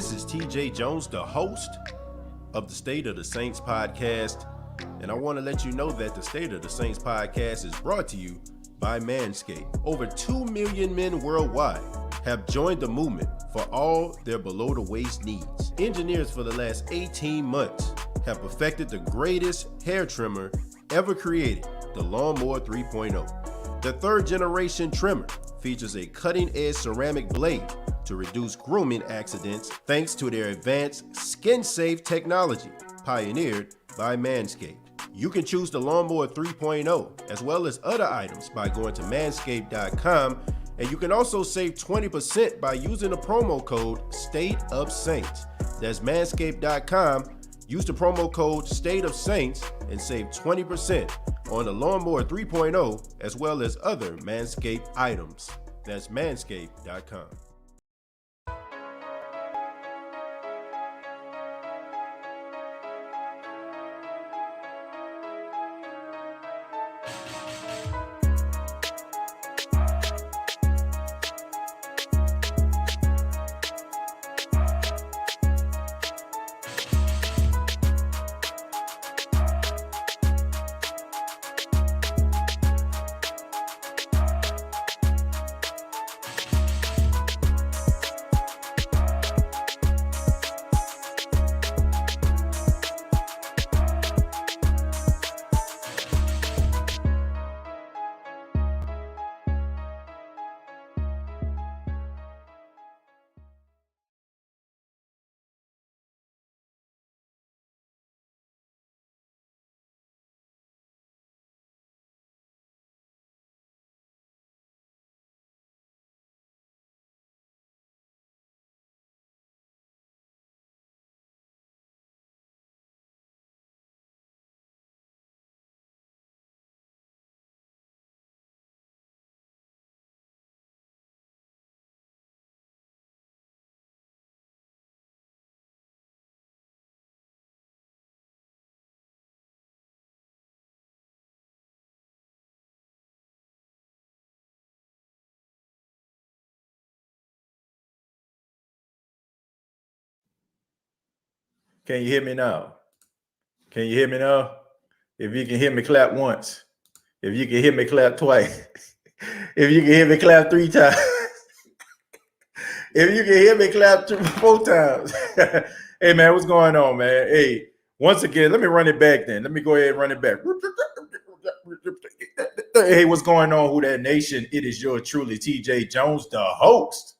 This is TJ Jones, the host of the State of the Saints podcast, and I want to let you know that the State of the Saints podcast is brought to you by Manscaped. Over 2 million men worldwide have joined the movement for all their below-the-waist needs. Engineers for the last 18 months have perfected the greatest hair trimmer ever created, the Lawnmower 3.0. The third-generation trimmer features a cutting-edge ceramic blade to reduce grooming accidents thanks to their advanced skin-safe technology pioneered by Manscaped. You can choose the Lawnmower 3.0 as well as other items by going to manscaped.com, and you can also save 20% by using the promo code State of Saints. That's manscaped.com. Use the promo code State of Saints and save 20% on the Lawnmower 3.0 as well as other Manscaped items. That's manscaped.com. Can you hear me now? Can you hear me now? If you can hear me, clap once. If you can hear me, clap twice. If you can hear me, clap 3 times. If you can hear me, clap 4 times. Hey, man, what's going on, man? Hey, once again, let me run it back then. Let me go ahead and run it back. Hey, what's going on, Who That Nation? It is yours truly, TJ Jones, the host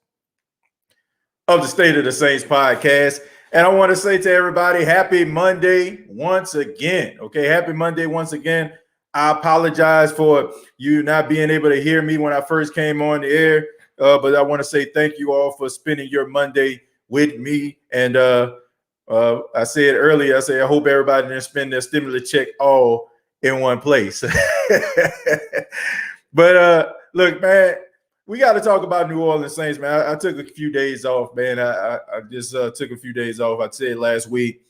of the State of the Saints podcast. And I want to say to everybody, happy Monday once again. Okay, happy Monday once again. I apologize for you not being able to hear me when I first came on the air, but I want to say thank you all for spending your Monday with me. And I said earlier, I hope everybody didn't spend their stimulus check all in one place. But look, man, we got to talk about New Orleans Saints, man. I took a few days off, man. I just took a few days off. I said last week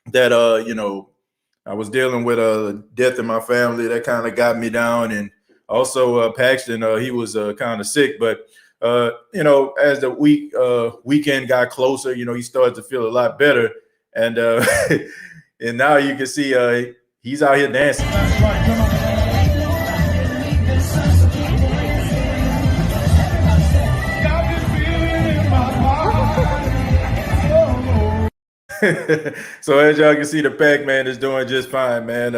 that, I was dealing with a death in my family that kind of got me down. And also Paxton, he was kind of sick. But, as the weekend got closer, he started to feel a lot better. And and now you can see he's out here dancing. That's right. Come on. So as y'all can see, the Pac-Man is doing just fine, man.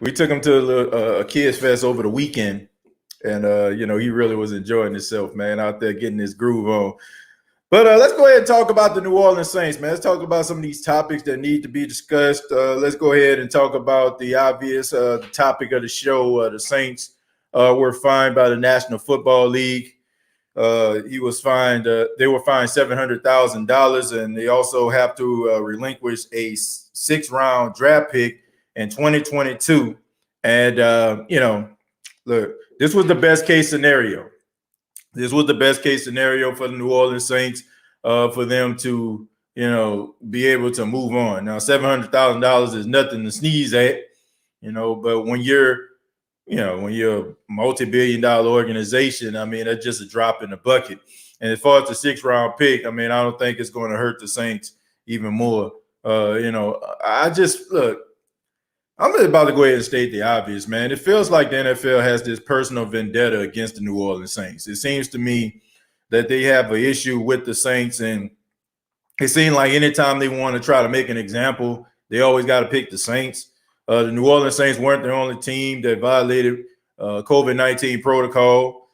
We took him to a kids fest over the weekend, and he really was enjoying himself, man, out there getting his groove on. But let's go ahead and talk about the New Orleans Saints, man. Let's talk about some of these topics that need to be discussed. Let's go ahead and talk about the obvious topic of the show. The Saints were fined by the National Football League. He was fined. They were fined $700,000, and they also have to relinquish a 6th-round draft pick in 2022. And look, this was the best case scenario. This was the best case scenario for the New Orleans Saints, for them to be able to move on. Now, $700,000 is nothing to sneeze at, but when you're when you're a multi-billion-dollar organization, I mean, that's just a drop in the bucket. And as far as the 6th-round pick, I mean, I don't think it's going to hurt the Saints even more. I just look. I'm about to go ahead and state the obvious, man. It feels like the NFL has this personal vendetta against the New Orleans Saints. It seems to me that they have an issue with the Saints, and it seems like anytime they want to try to make an example, they always got to pick the Saints. The New Orleans Saints weren't the only team that violated COVID-19 protocol.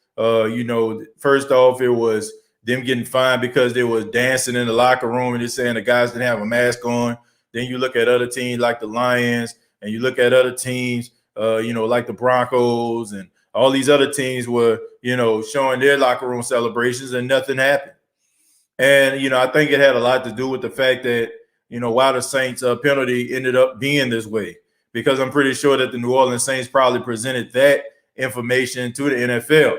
First off, it was them getting fined because they was dancing in the locker room and they're saying the guys didn't have a mask on. Then you look at other teams like the Lions, and you look at other teams, like the Broncos and all these other teams were, showing their locker room celebrations and nothing happened. And, I think it had a lot to do with the fact that, why the Saints penalty ended up being this way, because I'm pretty sure that the New Orleans Saints probably presented that information to the NFL.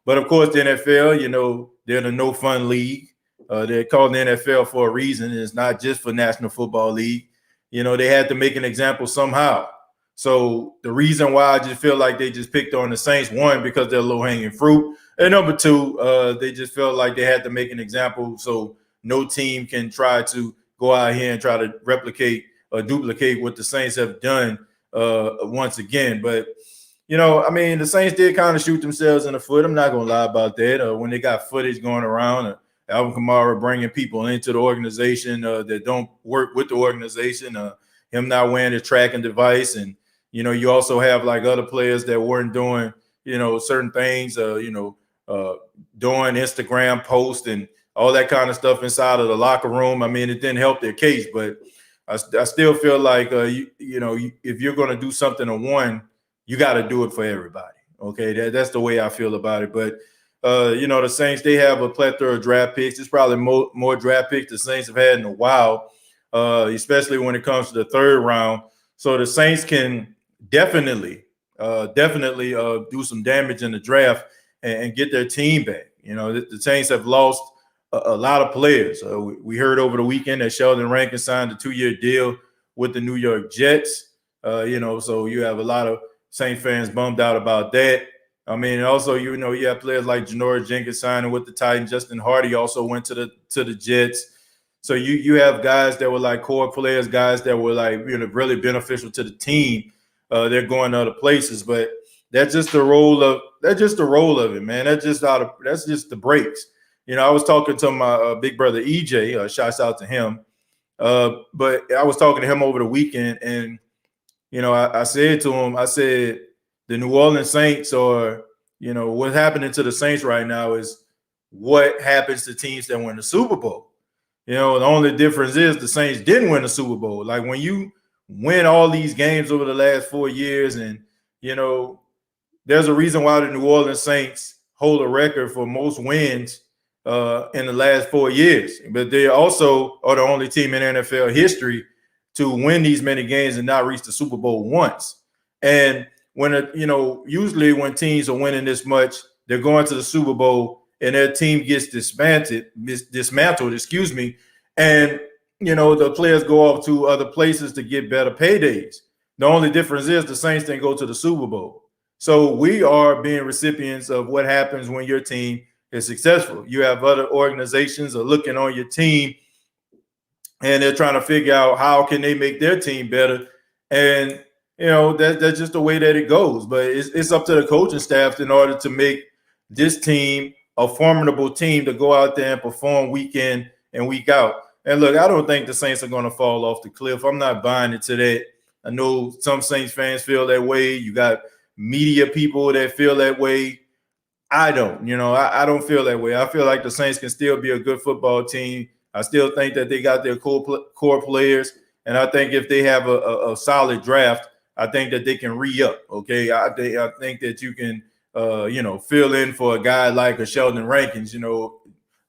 But of course, the NFL, they're the no fun league. They're called the NFL for a reason. It's not just for National Football League. They had to make an example somehow. So the reason why I just feel like they just picked on the Saints, one, because they're low-hanging fruit. And number two, they just felt like they had to make an example so no team can try to go out here and try to replicate or duplicate what the Saints have done once again. But, the Saints did kind of shoot themselves in the foot. I'm not going to lie about that. When they got footage going around, Alvin Kamara bringing people into the organization that don't work with the organization, him not wearing his tracking device. And, you also have like other players that weren't doing, certain things, doing Instagram posts and all that kind of stuff inside of the locker room. I mean, it didn't help their case, but I still feel like, if you're going to do something on one, you got to do it for everybody. Okay, that's the way I feel about it. But the Saints, they have a plethora of draft picks. It's probably more draft picks the Saints have had in a while, especially when it comes to the 3rd round. So the Saints can definitely do some damage in the draft and get their team back. The Saints have lost a lot of players. We heard over the weekend that Sheldon Rankins signed a 2-year deal with the New York Jets. So you have a lot of Saints fans bummed out about that. I mean, also, you have players like Janoris Jenkins signing with the Titans. Justin Hardy also went to the Jets. So you have guys that were like core players, guys that were like, really beneficial to the team. They're going to other places, but that's just the role of it, man. That's just the breaks. I was talking to my big brother EJ. Shouts out to him. But I was talking to him over the weekend, and I said to him, I said, the New Orleans Saints are, what's happening to the Saints right now is what happens to teams that win the Super Bowl. The only difference is the Saints didn't win the Super Bowl. Like when you win all these games over the last 4 years, and, there's a reason why the New Orleans Saints hold a record for most wins in the last 4 years. But they also are the only team in NFL history to win these many games and not reach the Super Bowl once. And usually when teams are winning this much, they're going to the Super Bowl and their team gets dismantled, and the players go off to other places to get better paydays. The only difference is the Saints didn't go to the Super Bowl. So we are being recipients of what happens when your team is successful. You have other organizations are looking on your team and they're trying to figure out how can they make their team better. And that's just the way that it goes. But it's up to the coaching staff in order to make this team a formidable team to go out there and perform week in and week out. And look, I don't think the Saints are going to fall off the cliff. I'm not buying into that. I know some Saints fans feel that way. You got media people that feel that way. I don't. I don't feel that way. I feel like the Saints can still be a good football team. I still think that they got their core players. And I think if they have a solid draft, I think that they can re-up. Okay, I think that you can, fill in for a guy like a Sheldon Rankins. No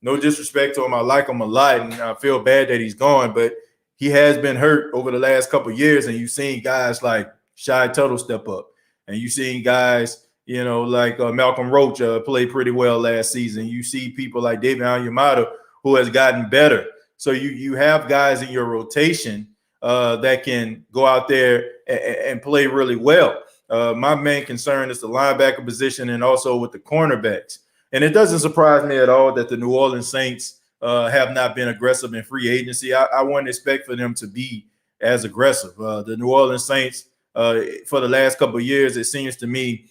disrespect to him, I like him a lot, and I feel bad that he's gone, but he has been hurt over the last couple of years, and you've seen guys like Shy Tuttle step up, and you've seen guys, like Malcolm Roach play pretty well last season. You see people like David Onyemata who has gotten better. So you have guys in your rotation that can go out there and play really well. My main concern is the linebacker position and also with the cornerbacks. And it doesn't surprise me at all that the New Orleans Saints have not been aggressive in free agency. I wouldn't expect for them to be as aggressive. The New Orleans Saints, for the last couple of years, it seems to me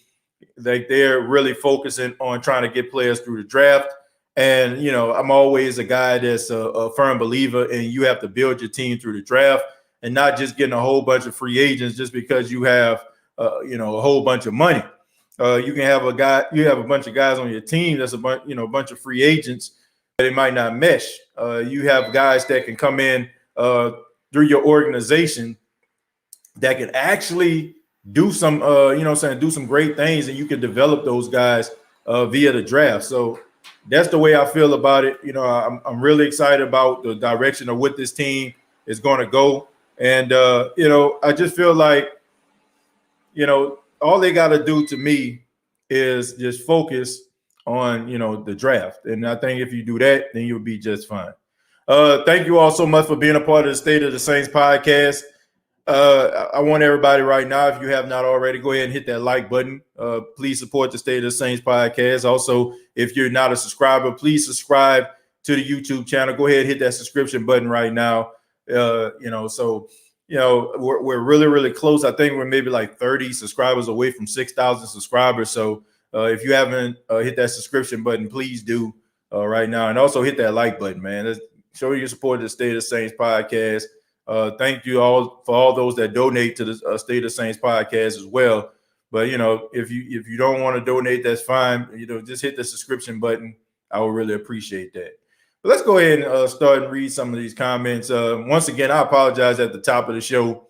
like they're really focusing on trying to get players through the draft. And, you know, I'm always a guy that's a firm believer in you have to build your team through the draft and not just getting a whole bunch of free agents just because you have, a whole bunch of money. You can have a bunch of guys on your team that's a bunch of free agents that it might not mesh. You have guys that can come in through your organization that can actually do some, do some great things, and you can develop those guys via the draft. So that's the way I feel about it. You know, I'm really excited about the direction of what this team is going to go. And, I just feel like, all they got to do to me is just focus on, the draft. And I think if you do that, then you'll be just fine. Thank you all so much for being a part of the State of the Saints podcast. I want everybody right now, if you have not already, go ahead and hit that like button. Please support the State of the Saints podcast. Also, if you're not a subscriber, please subscribe to the YouTube channel. Go ahead and hit that subscription button right now. We're really, really close. I think we're maybe like 30 subscribers away from 6,000 subscribers. So if you haven't hit that subscription button, please do right now. And also hit that like button, man. Let's show your support to the State of the Saints podcast. Thank you all for all those that donate to the State of the Saints podcast as well. But, if you don't want to donate, that's fine. Just hit the subscription button. I would really appreciate that. But let's go ahead and start and read some of these comments. Once again, I apologize at the top of the show.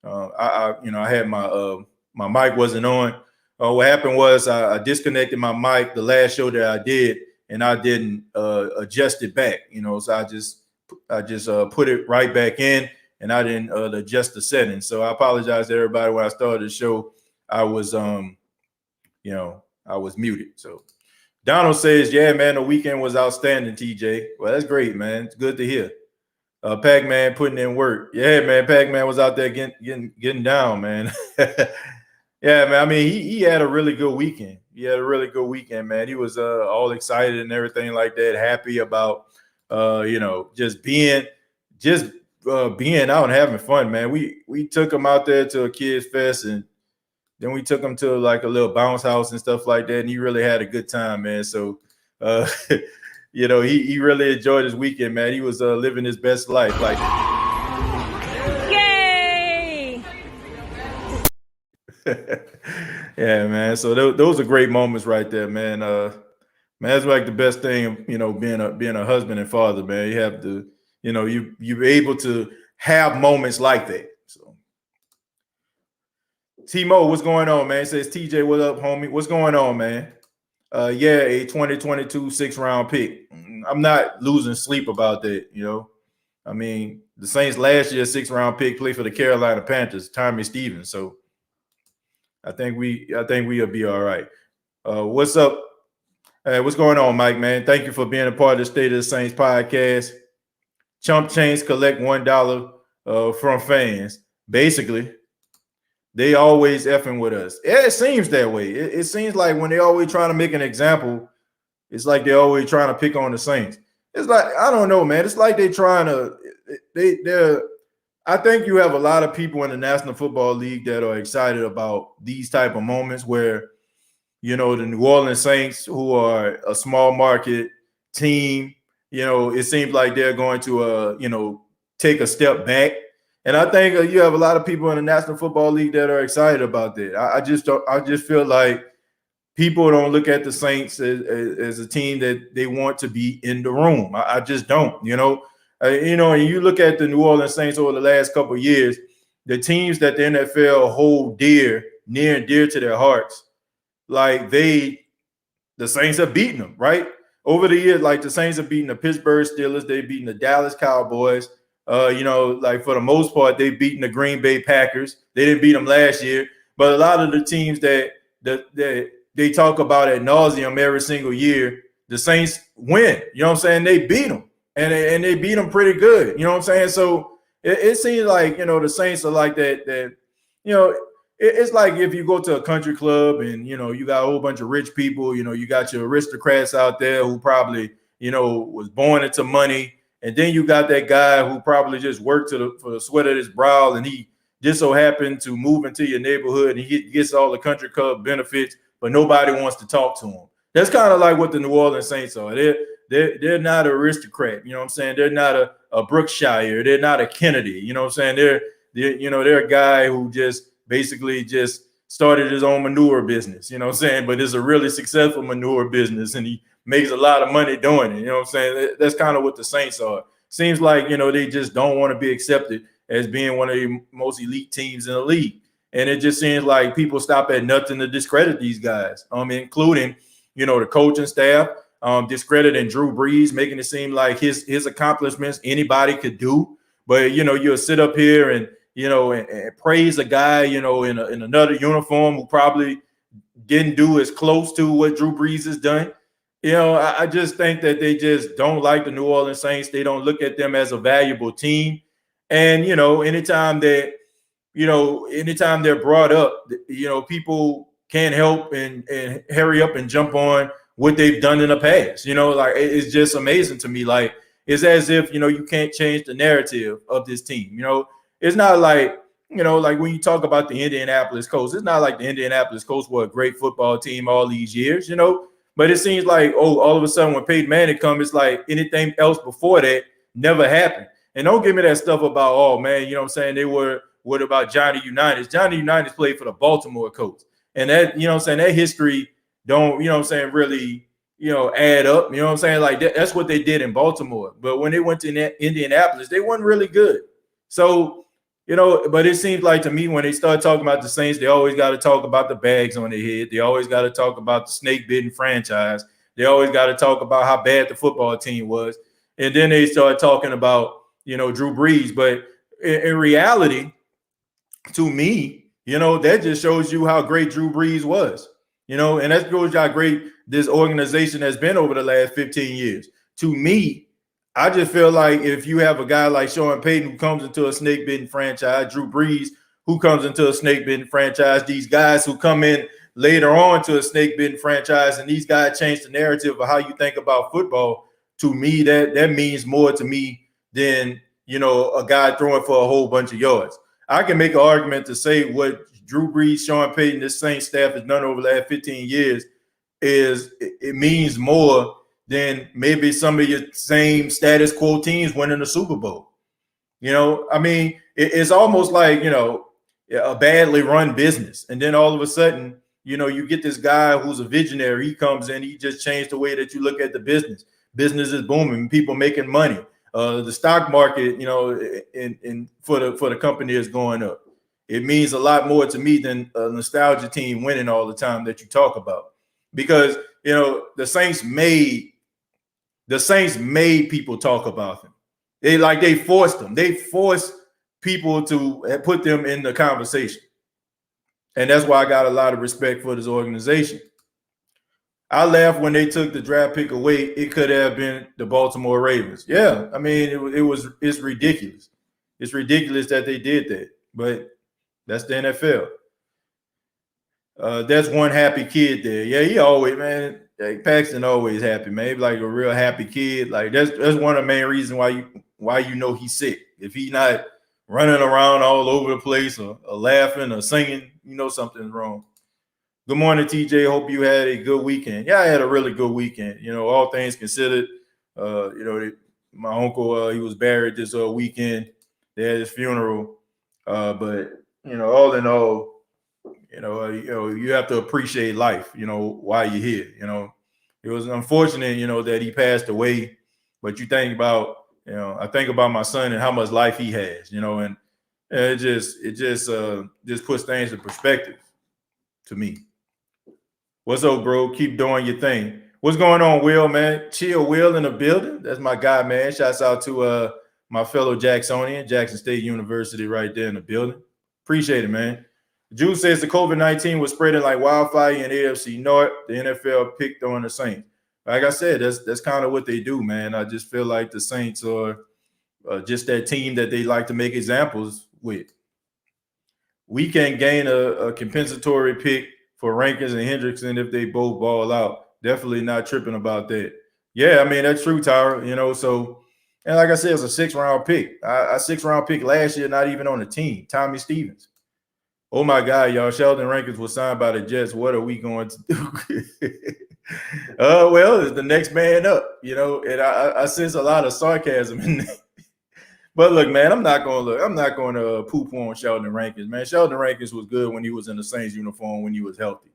I had my mic wasn't on. What happened was I disconnected my mic the last show that I did, and I didn't adjust it back. So I just put it right back in, and I didn't adjust the settings. So I apologize to everybody. When I started the show, I was muted. So Donald says, yeah, man, the weekend was outstanding, TJ. Well, that's great, man. It's good to hear. Pac-Man putting in work. Yeah, man, Pac-Man was out there getting down, man. Yeah, man. I mean, he had a really good weekend. He had a really good weekend, man. He was all excited and everything like that, happy about just being out and having fun, man. We took him out there to a kids fest, and then we took him to like a little bounce house and stuff like that, and he really had a good time, man. So he really enjoyed his weekend, man. He was living his best life. Like, yay! Yeah, man. So those are great moments right there, man. Man, that's like the best thing, being a husband and father, man. You have to, you're able to have moments like that. So, T-Mo, what's going on, man? It says, TJ, what up, homie? What's going on, man? A 2022 6th-round pick. I'm not losing sleep about that, I mean, the Saints last year 6th-round pick played for the Carolina Panthers, Tommy Stevens. So I think we'll be all right. What's up? What's going on, Mike, man? Thank you for being a part of the State of the Saints podcast. Chump chains collect $1 from fans. Basically, they always effing with us. Yeah, it seems that way. It seems like when they always trying to make an example, it's like they're always trying to pick on the Saints. It's like, I don't know, man. It's like they're trying to I think you have a lot of people in the National Football League that are excited about these type of moments where, the New Orleans Saints, who are a small market team, it seems like they're going to, take a step back. And I think you have a lot of people in the National Football League that are excited about that. I just feel like people don't look at the Saints as a team that they want to be in the room. I just don't, and you look at the New Orleans Saints over the last couple of years, the teams that the NFL hold near and dear to their hearts, like the Saints have beaten them, right? Over the years, like the Saints have beaten the Pittsburgh Steelers, they've beaten the Dallas Cowboys. Like for the most part, they've beaten the Green Bay Packers. They didn't beat them last year, but a lot of the teams that they talk about ad nauseum every single year, the Saints win. You know what I'm saying? They beat them, and they beat them pretty good. You know what I'm saying? So it seems like the Saints are like that. it's like if you go to a country club and, you know, you got a whole bunch of rich people, you know, you got your aristocrats out there who probably, you know, was born into money. And then you got that guy who probably just worked for the sweat of his brow, and he just so happened to move into your neighborhood and he gets all the country club benefits, but nobody wants to talk to him. That's kind of like what the New Orleans Saints are. They're not an aristocrat, you know what I'm saying? They're not a Brookshire, they're not a Kennedy, you know what I'm saying? They're a guy who just basically just started his own manure business, you know what I'm saying? But it's a really successful manure business, and he makes a lot of money doing it, you know what I'm saying? That's kind of what the Saints are. Seems like, you know, they just don't want to be accepted as being one of the most elite teams in the league. And it just seems like people stop at nothing to discredit these guys, including, you know, the coaching staff, discrediting Drew Brees, making it seem like his accomplishments anybody could do. But, you know, you'll sit up here and, you know, and praise a guy, you know, in another uniform who probably didn't do as close to what Drew Brees has done. You know, I just think that they just don't like the New Orleans Saints. They don't look at them as a valuable team. And, you know, anytime they're brought up, you know, people can't help and hurry up and jump on what they've done in the past. You know, like, it's just amazing to me. Like, it's as if, you know, you can't change the narrative of this team. You know, it's not like, you know, like when you talk about the Indianapolis Colts, it's not like the Indianapolis Colts were a great football team all these years, you know. But it seems like, all of a sudden when Peyton Manning comes, it's like anything else before that never happened. And don't give me that stuff about, oh, man, you know what I'm saying, what about Johnny Unitas? Johnny Unitas played for the Baltimore Colts. And that, you know what I'm saying, that history don't, you know what I'm saying, really, you know, add up. You know what I'm saying? Like, that's what they did in Baltimore. But when they went to Indianapolis, they weren't really good. So, you know, but it seems like to me when they start talking about the Saints, they always got to talk about the bags on their head. They always got to talk about the snake-bitten franchise. They always got to talk about how bad the football team was. And then they start talking about, you know, Drew Brees. But in reality, to me, you know, that just shows you how great Drew Brees was, you know, and that shows you how great this organization has been over the last 15 years. To me, I just feel like if you have a guy like Sean Payton who comes into a snake-bitten franchise, Drew Brees who comes into a snake-bitten franchise, these guys who come in later on to a snake-bitten franchise, and these guys change the narrative of how you think about football, to me, that means more to me than, you know, a guy throwing for a whole bunch of yards. I can make an argument to say what Drew Brees, Sean Payton, this Saints staff has done over the last 15 years it means more than maybe some of your same status quo teams winning the Super Bowl. You know, I mean, it's almost like, you know, a badly run business. And then all of a sudden, you know, you get this guy who's a visionary. He comes in, he just changed the way that you look at the business. Business is booming, people making money. The stock market, you know, for the company is going up. It means a lot more to me than a nostalgia team winning all the time that you talk about. Because, you know, the Saints made people talk about them. They forced them. They forced people to put them in the conversation. And that's why I got a lot of respect for this organization. I laughed when they took the draft pick away. It could have been the Baltimore Ravens. Yeah, I mean, it's ridiculous. It's ridiculous that they did that, but that's the NFL. That's one happy kid there. Yeah, he always, man. Paxton always happy, man. He's like a real happy kid. Like that's one of the main reasons why you know he's sick. If he's not running around all over the place or laughing or singing, you know something's wrong. Good morning, TJ. Hope you had a good weekend. Yeah, I had a really good weekend. You know, all things considered. You know, my uncle he was buried this weekend. They had his funeral. But you know, all in all, you know, you have to appreciate life, you know, while you're here. You know, it was unfortunate, you know, that he passed away. But you think about, you know, I think about my son and how much life he has, you know, and it just puts things in perspective to me. What's up, bro? Keep doing your thing. What's going on, Will, man? Chill Will in the building. That's my guy, man. Shouts out to my fellow Jacksonian, Jackson State University right there in the building. Appreciate it, man. Jude says the COVID-19 was spreading like wildfire in AFC North. The NFL picked on the Saints. Like I said, that's kind of what they do, man. I just feel like the Saints are just that team that they like to make examples with. we can gain a compensatory pick for Rankins and Hendrickson if they both ball out. Definitely not tripping about that. Yeah, I mean, that's true, Tyra. So, and like I said, it's a 6th-round pick. A 6th-round pick last year, not even on the team. Tommy Stevens. Oh my God, y'all! Sheldon Rankins was signed by the Jets. What are we going to do? Well, it's the next man up, and I sense a lot of sarcasm in there. But look, man, I'm not going to poo-poo on Sheldon Rankins, man. Sheldon Rankins was good when he was in the Saints uniform, when he was healthy.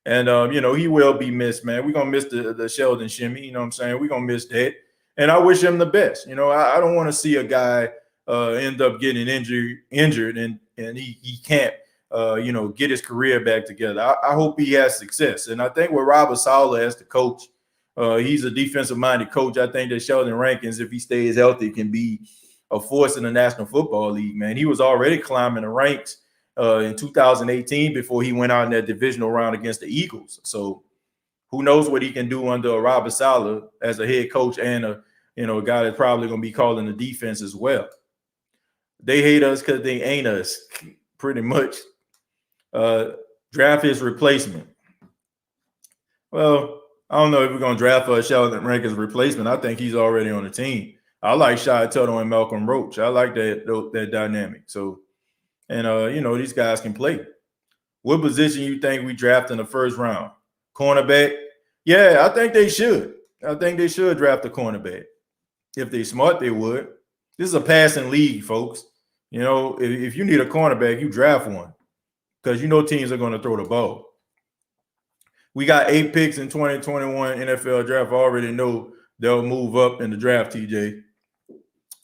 And, he will be missed, man. We're going to miss the Sheldon shimmy, you know what I'm saying? We're going to miss that. And I wish him the best. I don't want to see a guy end up getting injured and he can't, get his career back together. I hope he has success. And I think with Robert Saleh as the coach, he's a defensive-minded coach. I think that Sheldon Rankins, if he stays healthy, can be a force in the National Football League, man. He was already climbing the ranks in 2018 before he went out in that divisional round against the Eagles. So who knows what he can do under Robert Saleh as a head coach and a guy that's probably going to be calling the defense as well. They hate us because they ain't us, pretty much. Draft his replacement. Well, I don't know if we're going to draft for Sheldon Rankins' replacement. I think he's already on the team. I like Shai Tuttle and Malcolm Roach. I like that dynamic. So, and these guys can play. What position you think we draft in the 1st round? Cornerback? Yeah, I think they should. I think they should draft a cornerback. If they're smart, they would. This is a passing league, folks. If you need a cornerback, you draft one because teams are going to throw the ball. We got 8 picks in 2021 NFL draft. I already know they'll move up in the draft, TJ.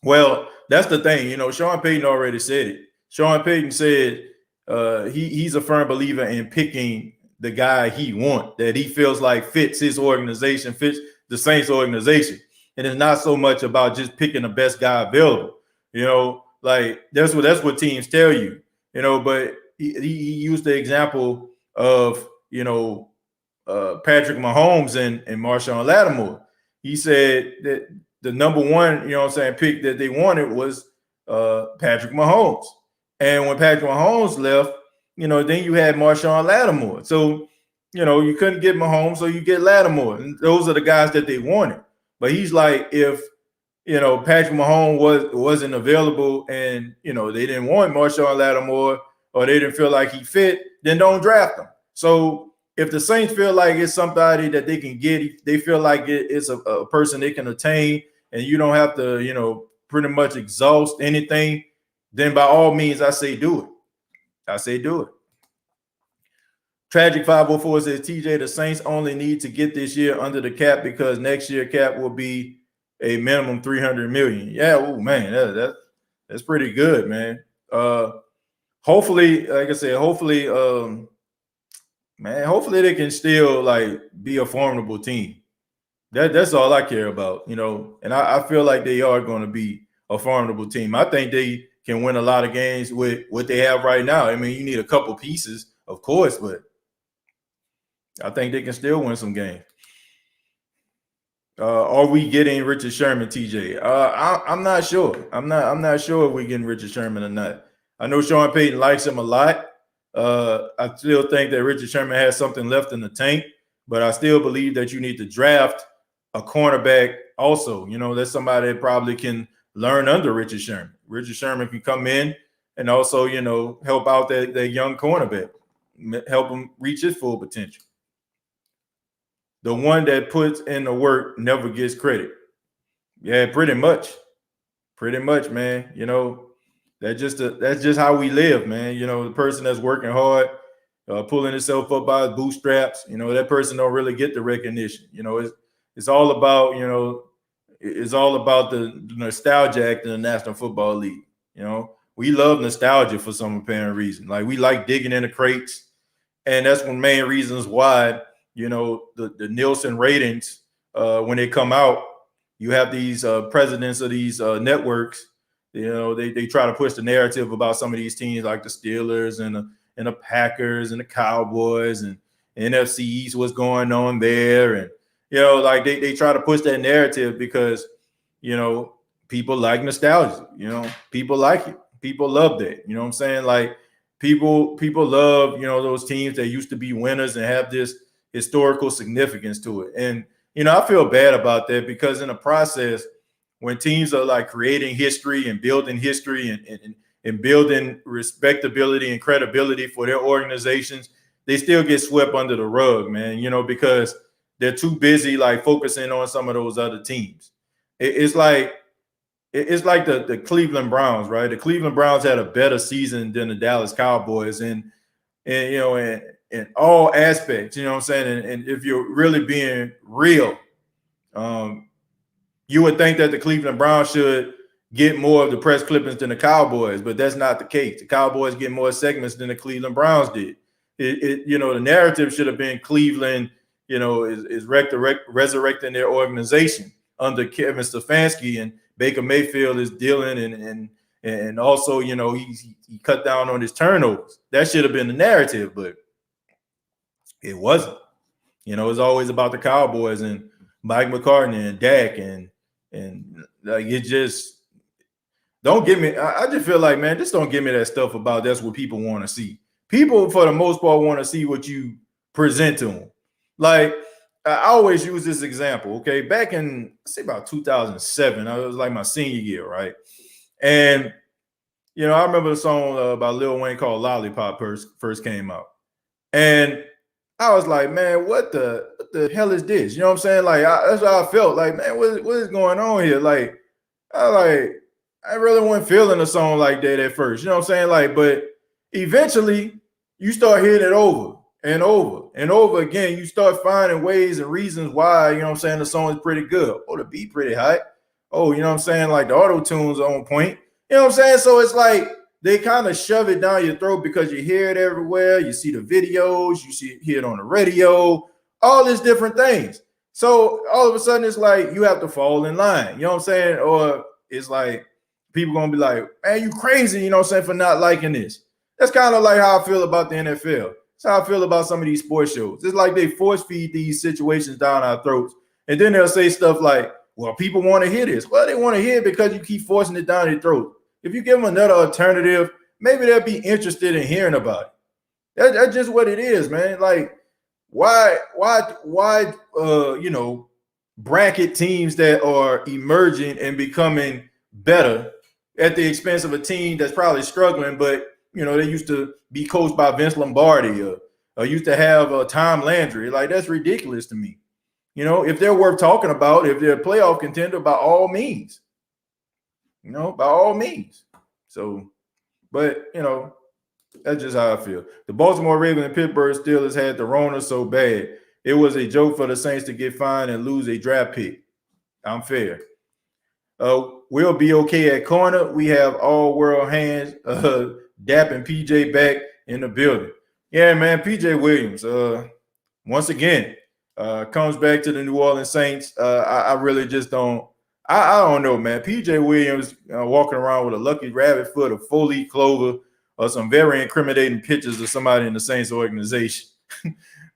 Well, that's the thing. Sean Payton already said it. Sean Payton said he's a firm believer in picking the guy he wants, that he feels like fits his organization, fits the Saints organization. And it's not so much about just picking the best guy available. Like that's what teams tell you. But he used the example of, Patrick Mahomes and Marshawn Lattimore. He said that the number one, pick that they wanted was Patrick Mahomes. And when Patrick Mahomes left, then you had Marshawn Lattimore. So, you couldn't get Mahomes, so you get Lattimore. And those are the guys that they wanted. But he's like, if, Patrick Mahomes wasn't available and, they didn't want Marshawn Lattimore or they didn't feel like he fit, then don't draft him. So if the Saints feel like it's somebody that they can get, they feel like it's a person they can attain, and you don't have to, pretty much exhaust anything, then by all means, I say do it. I say do it. Tragic 504 says, TJ, the Saints only need to get this year under the cap because next year cap will be a minimum $300 million. Yeah, oh man, that's pretty good, man. Hopefully, like I said, hopefully they can still be a formidable team. That's all I care about, and I feel like they are going to be a formidable team. I think they can win a lot of games with what they have right now. I mean, you need a couple pieces, of course, but I think they can still win some games. Are we getting Richard Sherman, TJ? I'm not sure. I'm not sure if we're getting Richard Sherman or not. I know Sean Payton likes him a lot. I still think that Richard Sherman has something left in the tank, but I still believe that you need to draft a cornerback also. That's somebody that probably can learn under Richard Sherman. Richard Sherman can come in and also, help out that young cornerback, help him reach his full potential. The one that puts in the work never gets credit. Yeah, pretty much, man. That's just how we live, man. The person that's working hard, pulling himself up by his bootstraps, that person don't really get the recognition. It's all about, it's all about the nostalgia act in the National Football League. We love nostalgia for some apparent reason. Like we like digging in the crates, and that's one main reasons why, the Nielsen ratings, when they come out, you have these presidents of these networks. They try to push the narrative about some of these teams like the Steelers and the Packers and the Cowboys and NFC East, what's going on there. And, they try to push that narrative because, people like nostalgia, people like it. People love that. You know what I'm saying? Like People love, those teams that used to be winners and have this historical significance to it. And, I feel bad about that because in the process, when teams are like creating history and building history and building respectability and credibility for their organizations, they still get swept under the rug, man, because they're too busy like focusing on some of those other teams. It's like the Cleveland Browns, right? The Cleveland Browns had a better season than the Dallas Cowboys in all aspects, you know what I'm saying? And if you're really being real, you would think that the Cleveland Browns should get more of the press clippings than the Cowboys, but that's not the case. The Cowboys get more segments than the Cleveland Browns did. The narrative should have been Cleveland, is resurrecting their organization under Kevin Stefanski, and Baker Mayfield is dealing and also, he cut down on his turnovers. That should have been the narrative, but it wasn't. It's always about the Cowboys and Mike McCartney and Dak and like it just don't give me. I just feel like, man, just don't give me that stuff about that's what people want to see. People, for the most part, want to see what you present to them. Like, I always use this example, okay? Back in, say, about 2007, it was like my senior year, right? And, I remember the song by Lil Wayne called Lollipop first came out. And I was like, man, what the hell is this? You know what I'm saying? Like, that's how I felt. Like, man, what is going on here? Like, I really wasn't feeling a song like that at first. You know what I'm saying? Like, but eventually you start hearing it over and over and over again. You start finding ways and reasons why, you know what I'm saying, the song is pretty good. Oh, the beat pretty hot. Oh, you know what I'm saying? Like the auto-tune's on point. You know what I'm saying? So it's like they kind of shove it down your throat because you hear it everywhere. You see the videos, hear it on the radio, all these different things. So all of a sudden it's like you have to fall in line. You know what I'm saying? Or it's like people gonna be like, man, you crazy, you know what I'm saying, for not liking this. That's kind of like how I feel about the NFL. That's how I feel about some of these sports shows. It's like they force feed these situations down our throats. And then they'll say stuff like, well, people want to hear this. Well, they want to hear it because you keep forcing it down their throat. If you give them another alternative, maybe they'll be interested in hearing about it. That's just what it is, man. Like, why, bracket teams that are emerging and becoming better at the expense of a team that's probably struggling, but, they used to be coached by Vince Lombardi or used to have Tom Landry. Like, that's ridiculous to me. If they're worth talking about, if they're a playoff contender, by all means. By all means. So, but, that's just how I feel. The Baltimore Ravens and Pittsburgh Steelers had the Rona so bad. It was a joke for the Saints to get fined and lose a draft pick. I'm fair. We'll be okay at corner. We have all world hands. Dap and PJ back in the building. Yeah, man, PJ Williams, once again, comes back to the New Orleans Saints. I really just don't. I don't know, man. PJ Williams walking around with a lucky rabbit foot, a 4-leaf clover, or some very incriminating pictures of somebody in the Saints organization.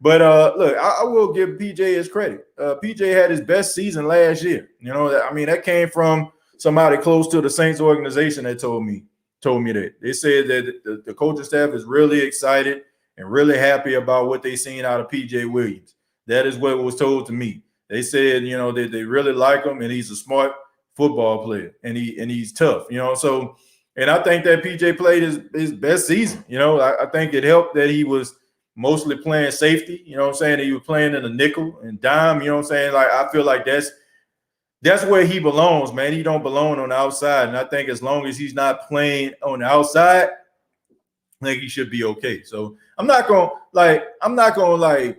But look, I will give PJ his credit. PJ had his best season last year. That came from somebody close to the Saints organization that told me that. They said that the coaching staff is really excited and really happy about what they seen out of PJ Williams. That is what was told to me. They said, that they really like him and he's a smart football player and he's tough, So, and I think that PJ played his best season. I think it helped that he was mostly playing safety. You know what I'm saying? He was playing in a nickel and dime. You know what I'm saying? Like, I feel like that's where he belongs, man. He don't belong on the outside. And I think as long as he's not playing on the outside, I think he should be okay. So I'm not gonna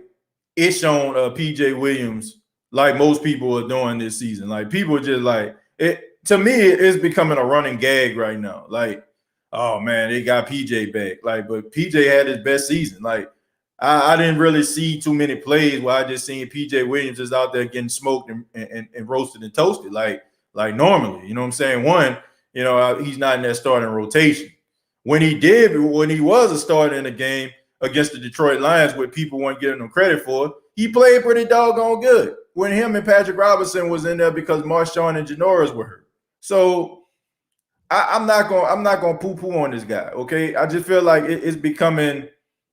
ish on PJ Williams like most people are doing this season. Like, people just like it. To me, it's becoming a running gag right now. Like, oh man, they got PJ back. Like, but PJ had his best season. Like, I didn't really see too many plays where I just seen PJ Williams just out there getting smoked and roasted and toasted like normally. You know what I'm saying? One, he's not in that starting rotation. When he was a starter in a game against the Detroit Lions, what people weren't giving him credit for, he played pretty doggone good. When him and Patrick Robinson was in there because Marshawn and Janoris were hurt. So I'm not gonna poo-poo on this guy. Okay. I just feel like it's becoming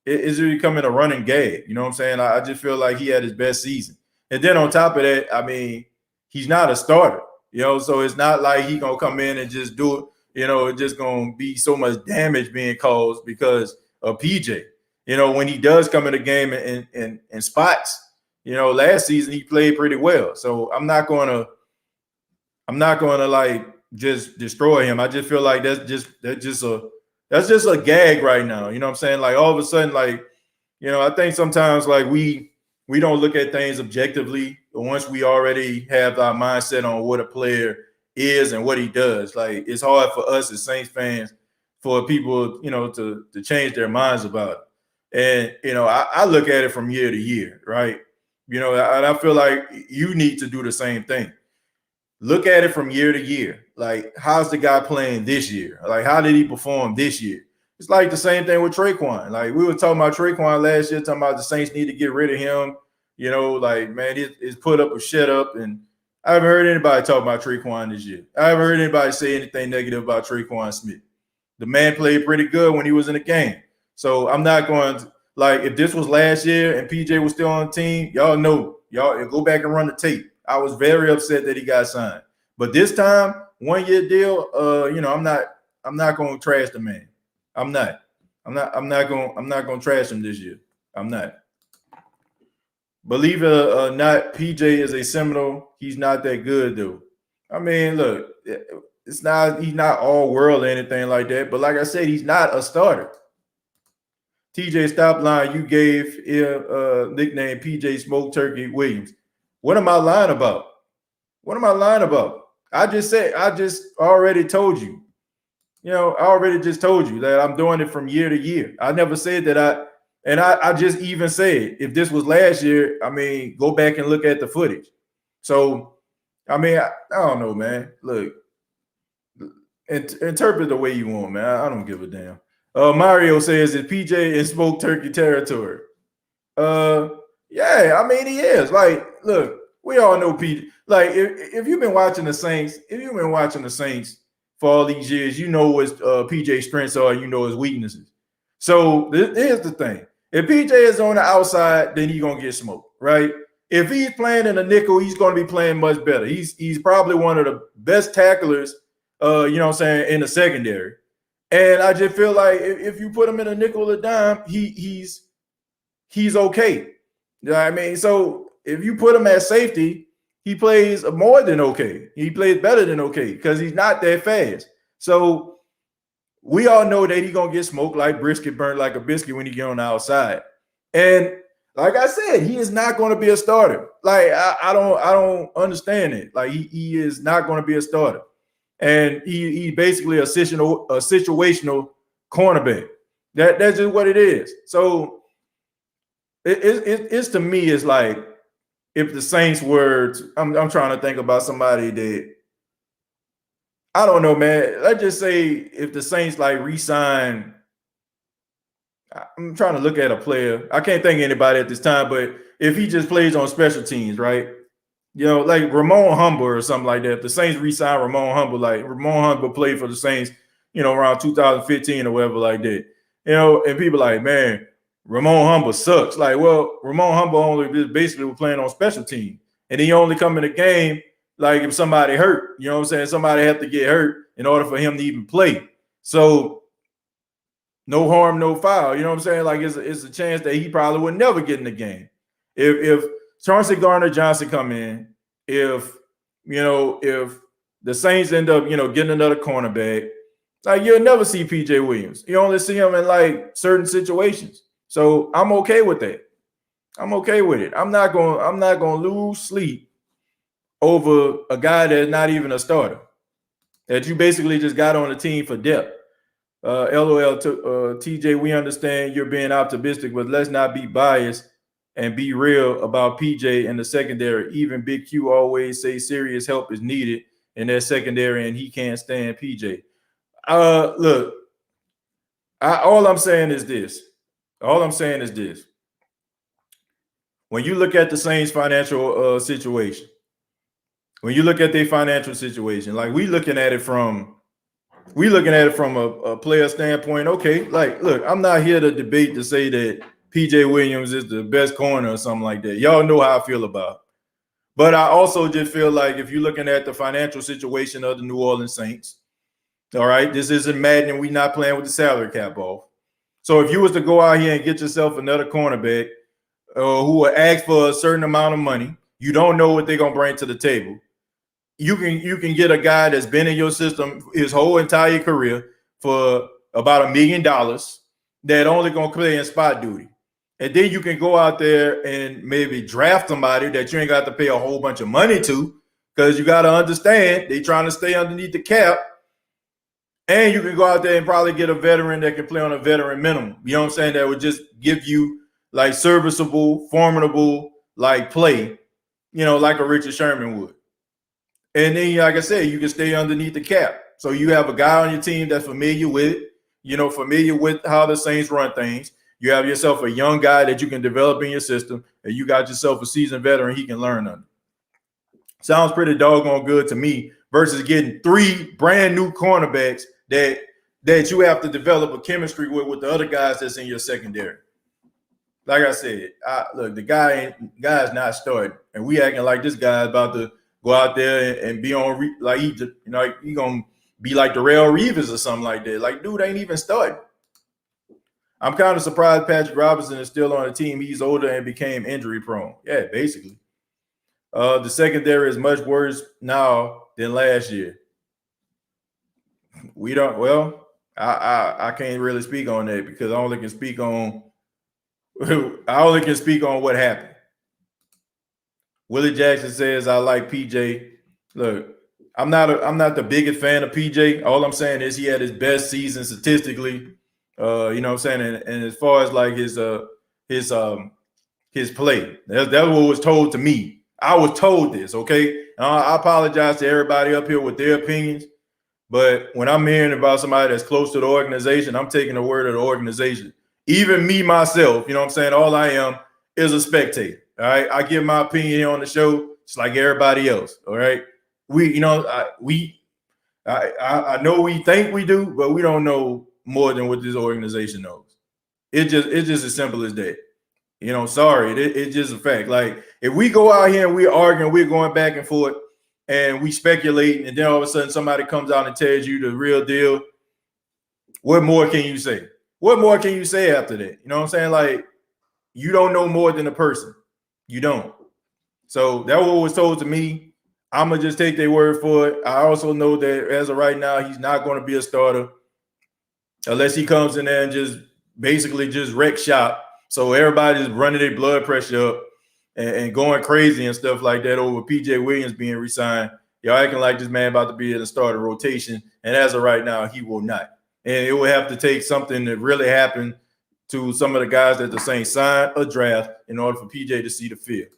a running gag. You know what I'm saying? I just feel like he had his best season. And then on top of that, I mean, he's not a starter, so it's not like he gonna come in and just do it. It's just gonna be so much damage being caused because of PJ. When he does come in the game and spots, last season he played pretty well. So I'm not gonna like just destroy him. I just feel like that's just a gag right now. You know what I'm saying? Like all of a sudden, like, I think sometimes like we don't look at things objectively, but once we already have our mindset on what a player is and what he does, like it's hard for us as Saints fans for people, to change their minds about it. And I look at it from year to year, right? And I feel like you need to do the same thing. Look at it from year to year. Like, how's the guy playing this year? Like, how did he perform this year? It's like the same thing with Traquan. Like, we were talking about Traquan last year, talking about the Saints need to get rid of him. Like, man, it's put up or shut up. And I haven't heard anybody talk about Traquan this year. I haven't heard anybody say anything negative about Traquan Smith. The man played pretty good when he was in the game. So I'm not going to, like, if this was last year and PJ was still on the team, y'all go back and run the tape. I was very upset that he got signed. But this time, 1 year deal, I'm not going to trash the man. I'm not going to trash him this year. I'm not. Believe it or not, PJ is a Seminole. He's not that good though. I mean, look, he's not all world or anything like that. But like I said, he's not a starter. TJ Stop Line, you gave nickname PJ Smoke Turkey Williams. What am I lying about? I just already told you. I already just told you that I'm doing it from year to year. I never said that I just even said if this was last year, I mean, go back and look at the footage. So, I mean, I don't know, man. Look, interpret the way you want, man. I don't give a damn. Mario says that PJ in Smoke Turkey territory. Yeah, I mean, he is. Like, look, we all know PJ. Like, if you've been watching the Saints, for all these years, you know what PJ's strengths are, you know his weaknesses. So here's the thing. If PJ is on the outside, then he's going to get smoked, right? If he's playing in a nickel, he's going to be playing much better. He's probably one of the best tacklers, in the secondary. And I just feel like if you put him in a nickel or dime, he's okay. You know what I mean? So if you put him at safety, he plays more than okay. He plays better than okay because he's not that fast. So we all know that he's gonna get smoked like brisket, burnt like a biscuit when he get on the outside. And like I said, he is not going to be a starter. Like I don't understand it. Like he is not going to be a starter, and he basically a situational cornerback. That's just what it is. So it's to me, it's like if the Saints were, I'm trying to think about somebody that I don't know, man. Let's just say if the Saints like re-sign. I'm trying to look at a player. I can't think of anybody at this time, but if he just plays on special teams, right? Like Ramon Humble or something like that. If the Saints re-sign Ramon Humble, like Ramon Humble played for the Saints, around 2015 or whatever like that. And people like, man, Ramon Humble sucks. Like, well, Ramon Humble only basically was playing on special teams. And he only come in the game like if somebody hurt. You know what I'm saying? Somebody had to get hurt in order for him to even play. So no harm, no foul. You know what I'm saying? Like it's a chance that he probably would never get in the game. If Chauncey Gardner-Johnson come in, if the Saints end up, getting another cornerback, like you'll never see PJ Williams. You only see him in like certain situations. So I'm okay with that. I'm okay with it. I'm not gonna lose sleep over a guy that's not even a starter. That you basically just got on the team for depth. LOL to TJ, we understand you're being optimistic, but let's not be biased and be real about PJ and the secondary. Even Big Q always say serious help is needed in that secondary, and he can't stand PJ. Look, all I'm saying is this. When you look at the Saints' financial situation, like we looking at it from we looking at it from a player standpoint. Okay, like, look, I'm not here to debate to say that PJ Williams is the best corner or something like that. Y'all know how I feel about it. But I also just feel like if you're looking at the financial situation of the New Orleans Saints, all right, this isn't Madden. We're not playing with the salary cap off. So if you was to go out here and get yourself another cornerback who will ask for a certain amount of money, you don't know what they're gonna bring to the table. You can get a guy that's been in your system his whole entire career for about $1 million that only gonna play in spot duty. And then you can go out there and maybe draft somebody that you ain't got to pay a whole bunch of money to, because you got to understand they trying to stay underneath the cap. And you can go out there and probably get a veteran that can play on a veteran minimum. You know what I'm saying? That would just give you like serviceable, formidable, like play, you know, like a Richard Sherman would. And then, like I said, you can stay underneath the cap. So you have a guy on your team that's familiar with it, you know, familiar with how the Saints run things. You have yourself a young guy that you can develop in your system, and you got yourself a seasoned veteran he can learn under. Sounds pretty doggone good to me versus getting 3 brand new cornerbacks that you have to develop a chemistry with the other guys that's in your secondary. Like I said, look, the guy's not starting, and we acting like this guy's about to go out there and be on like he gonna be like Darrelle Reeves or something like that. Like, dude ain't even starting. I'm kind of surprised Patrick Robinson is still on the team. He's older and became injury prone. Yeah, basically. The secondary is much worse now than last year. We don't. Well, I can't really speak on that because I only can speak on what happened. Willie Jackson says I like PJ. Look, I'm not the biggest fan of PJ. All I'm saying is he had his best season statistically. You know what I'm saying? And as far as like his play, that's what was told to me. I was told this, okay? I apologize to everybody up here with their opinions, but when I'm hearing about somebody that's close to the organization, I'm taking the word of the organization. Even me, myself, you know what I'm saying? All I am is a spectator, all right? I give my opinion here on the show just like everybody else, all right? I know we think we do, but we don't know more than what this organization knows. It's just as simple as that. You know, sorry, it's just a fact. Like, if we go out here and we're arguing, we're going back and forth, and we speculate, and then all of a sudden somebody comes out and tells you the real deal, what more can you say? What more can you say after that? You know what I'm saying? Like, you don't know more than a person. You don't. So that was told to me. I'm going to just take their word for it. I also know that as of right now, he's not going to be a starter unless he comes in there and just basically just wreck shop. So everybody's running their blood pressure up and going crazy and stuff like that over PJ Williams being re-signed. Y'all acting like this man about to be in the starter rotation. And as of right now, he will not. And it will have to take something that really happened to some of the guys that the Saints signed or draft in order for PJ to see the field.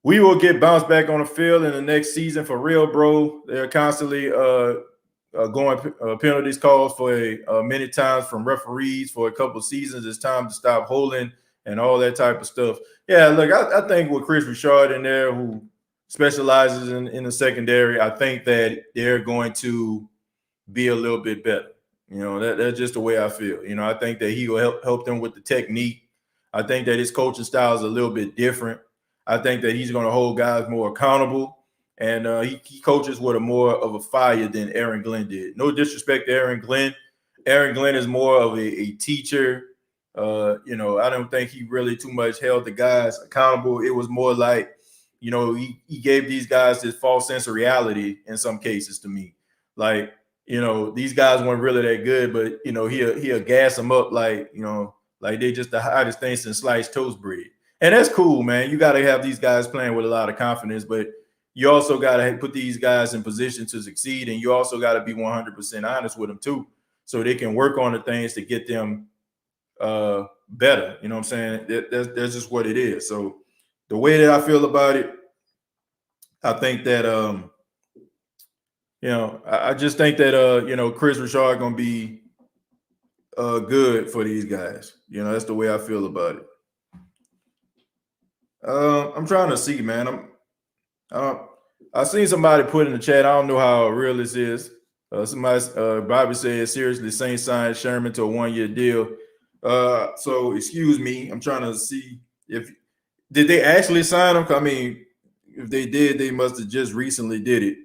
We will get bounced back on the field in the next season for real, bro. They're constantly going penalties calls for many times from referees for a couple of seasons. It's time to stop holding and all that type of stuff. Yeah, look, I think with Chris Richard in there, who specializes in the secondary, I think that they're going to be a little bit better. You know, that's just the way I feel. You know, I think that he will help them with the technique. I think that his coaching style is a little bit different. I think that he's going to hold guys more accountable. And he coaches with a more of a fire than Aaron Glenn did. No disrespect to Aaron Glenn. Aaron Glenn is more of a teacher. You know, I don't think he really too much held the guys accountable. It was more like, you know, he gave these guys this false sense of reality in some cases to me. Like, you know, these guys weren't really that good, but, you know, he'll gas them up like, you know, like they just the hottest thing since sliced toast bread. And that's cool, man. You got to have these guys playing with a lot of confidence, but you also got to put these guys in position to succeed, and you also got to be 100% honest with them too, so they can work on the things to get them better. You know what I'm saying? That's just what it is. So the way that I feel about it, I think that you know, I just think that you know, Chris Richard gonna be good for these guys. You know, that's the way I feel about it. I'm trying to see, man. I seen somebody put in the chat. I don't know how real this is. Bobby said, seriously, Saints signed Sherman to a 1-year deal. So excuse me, I'm trying to see did they actually sign him? I mean, if they did, they must have just recently did it.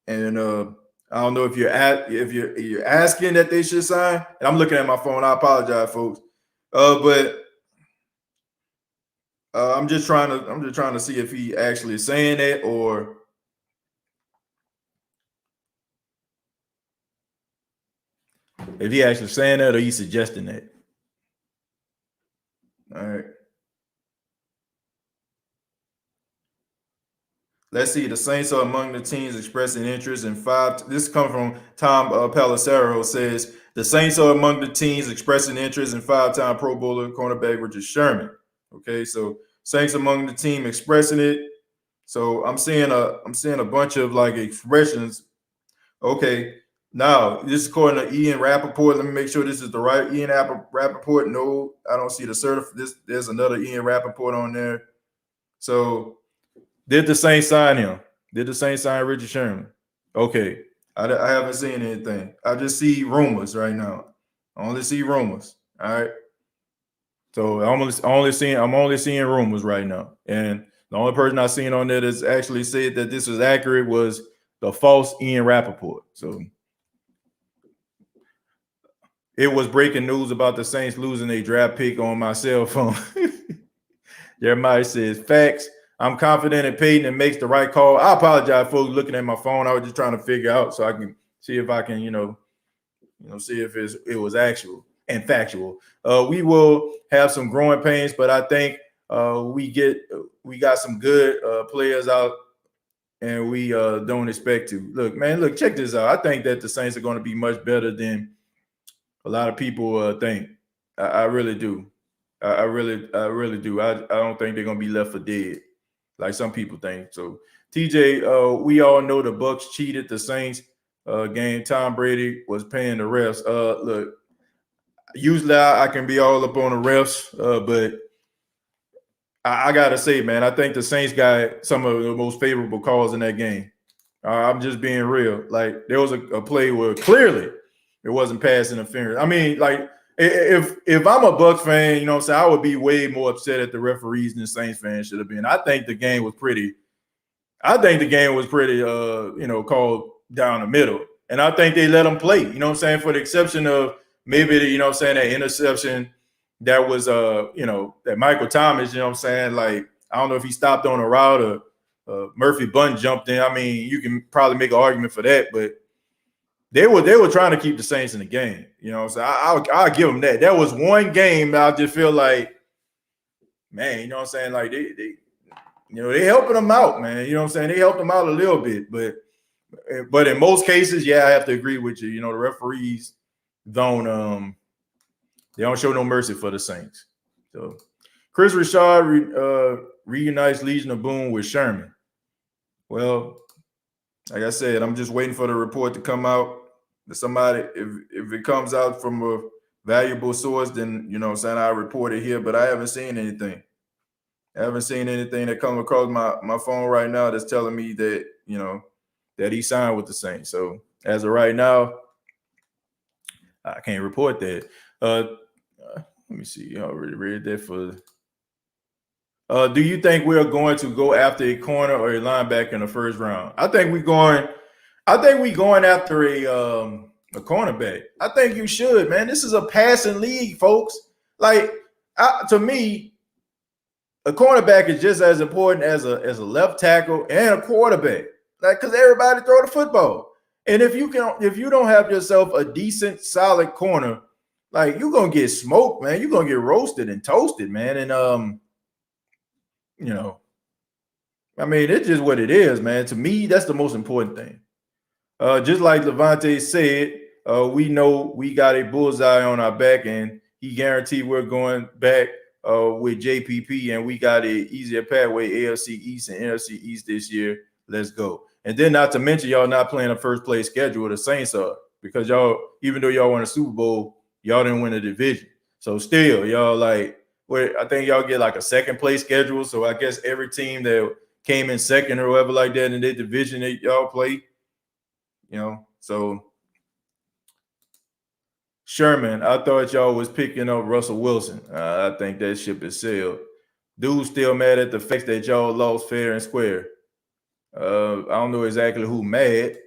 And I don't know if you're asking that they should sign. And I'm looking at my phone. I apologize, folks. But I'm just trying to see if he actually is saying that or if he actually saying that or he's suggesting that. All right. Let's see. The Saints are among the teams expressing interest in 5. This comes from Tom Pelissero. Says the Saints are among the teams expressing interest in 5-time Pro Bowler cornerback Richard Sherman. Okay, so Saints among the team expressing it. So I'm seeing a bunch of like expressions. Okay, now this is according to Ian Rappaport. Let me make sure this is the right Ian Rappaport. No, I don't see the there's another Ian Rappaport on there. So did the Saints sign him? Did the Saints sign Richard Sherman? Okay, I haven't seen anything. I just see rumors right now. I only see rumors. All right. So I'm only seeing rumors right now, and the only person I've seen on there that's actually said that this was accurate was the false Ian Rappaport. So it was breaking news about the Saints losing a draft pick on my cell phone. Jeremiah says, facts. I'm confident in Peyton and makes the right call. I apologize for looking at my phone. I was just trying to figure out so I can see if I can, see if it was actual and factual. We will have some growing pains, but I think we got some good players out, and we don't expect to. Look, check this out. I think that the Saints are going to be much better than a lot of people think. I really do. I really do. I don't think they're going to be left for dead like some people think. So, TJ, we all know the Bucs cheated the Saints game. Tom Brady was paying the refs. Look, usually I can be all up on the refs, but I got to say, man, I think the Saints got some of the most favorable calls in that game. I'm just being real. Like, there was a play where clearly it wasn't pass interference. I mean, like, if I'm a Bucs fan, you know what I'm saying, I would be way more upset at the referees than Saints fans should have been. I think the game was pretty called down the middle. And I think they let them play, you know what I'm saying, for the exception of maybe, that interception that was, that Michael Thomas, you know what I'm saying, like, I don't know if he stopped on a route or Murphy Bunn jumped in. I mean, you can probably make an argument for that, but they were trying to keep the Saints in the game, you know. So I'll give them that. That was one game that I just feel like, man, you know what I'm saying? Like they helping them out, man. You know what I'm saying? They helped them out a little bit, but in most cases, yeah, I have to agree with you. You know, the referees don't show no mercy for the Saints. So Chris Richard reunites Legion of Boom with Sherman. Well, like I said, I'm just waiting for the report to come out. Somebody, if it comes out from a valuable source, then, you know what I'm saying, I'll report it here, but I haven't seen anything. I haven't seen anything that come across my phone right now that's telling me that, you know, that he signed with the Saints. So as of right now, I can't report that. Let me see. I already read that for. Do you think we're going to go after a corner or a linebacker in the first round? I think we're going after a cornerback. I think you should, man. This is a passing league, folks. Like, to me, a cornerback is just as important as a left tackle and a quarterback. Like, because everybody throw the football. And if you don't have yourself a decent, solid corner, like, you're gonna get smoked, man. You're gonna get roasted and toasted, man. And you know, I mean, it's just what it is, man. To me, that's the most important thing. Just like Levante said, we know we got a bullseye on our back, and he guaranteed we're going back with JPP, and we got an easier pathway, AFC East and NFC East this year. Let's go. And then not to mention, y'all not playing a first place schedule. The Saints are, because y'all, even though y'all won a Super Bowl, y'all didn't win a division. So still, y'all I think y'all get like a second place schedule. So I guess every team that came in second or whatever like that in their division that y'all play, you know, So Sherman, I thought y'all was picking up Russell Wilson. I think that ship is sailed. Dude's still mad at the fact that y'all lost fair and square. I don't know exactly who mad.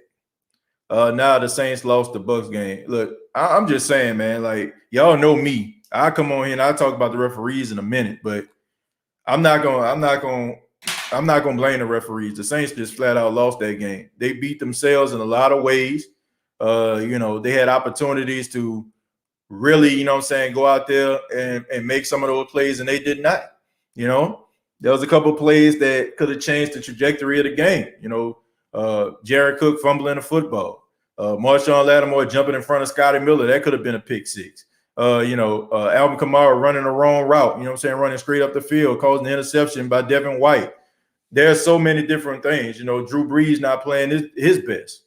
Now the Saints lost the Bucs game. Look, I'm just saying, man, like y'all know me. I come on here and I talk about the referees in a minute, but I'm not gonna blame the referees. The Saints just flat out lost that game. They beat themselves in a lot of ways. They had opportunities to really, go out there and make some of those plays, and they did not. There was a couple of plays that could have changed the trajectory of the game. Jared Cook fumbling the football. Marshawn Lattimore jumping in front of Scotty Miller. That could have been a pick six. Alvin Kamara running the wrong route, running straight up the field, causing an interception by Devin White. There's so many different things. Drew Brees not playing his best.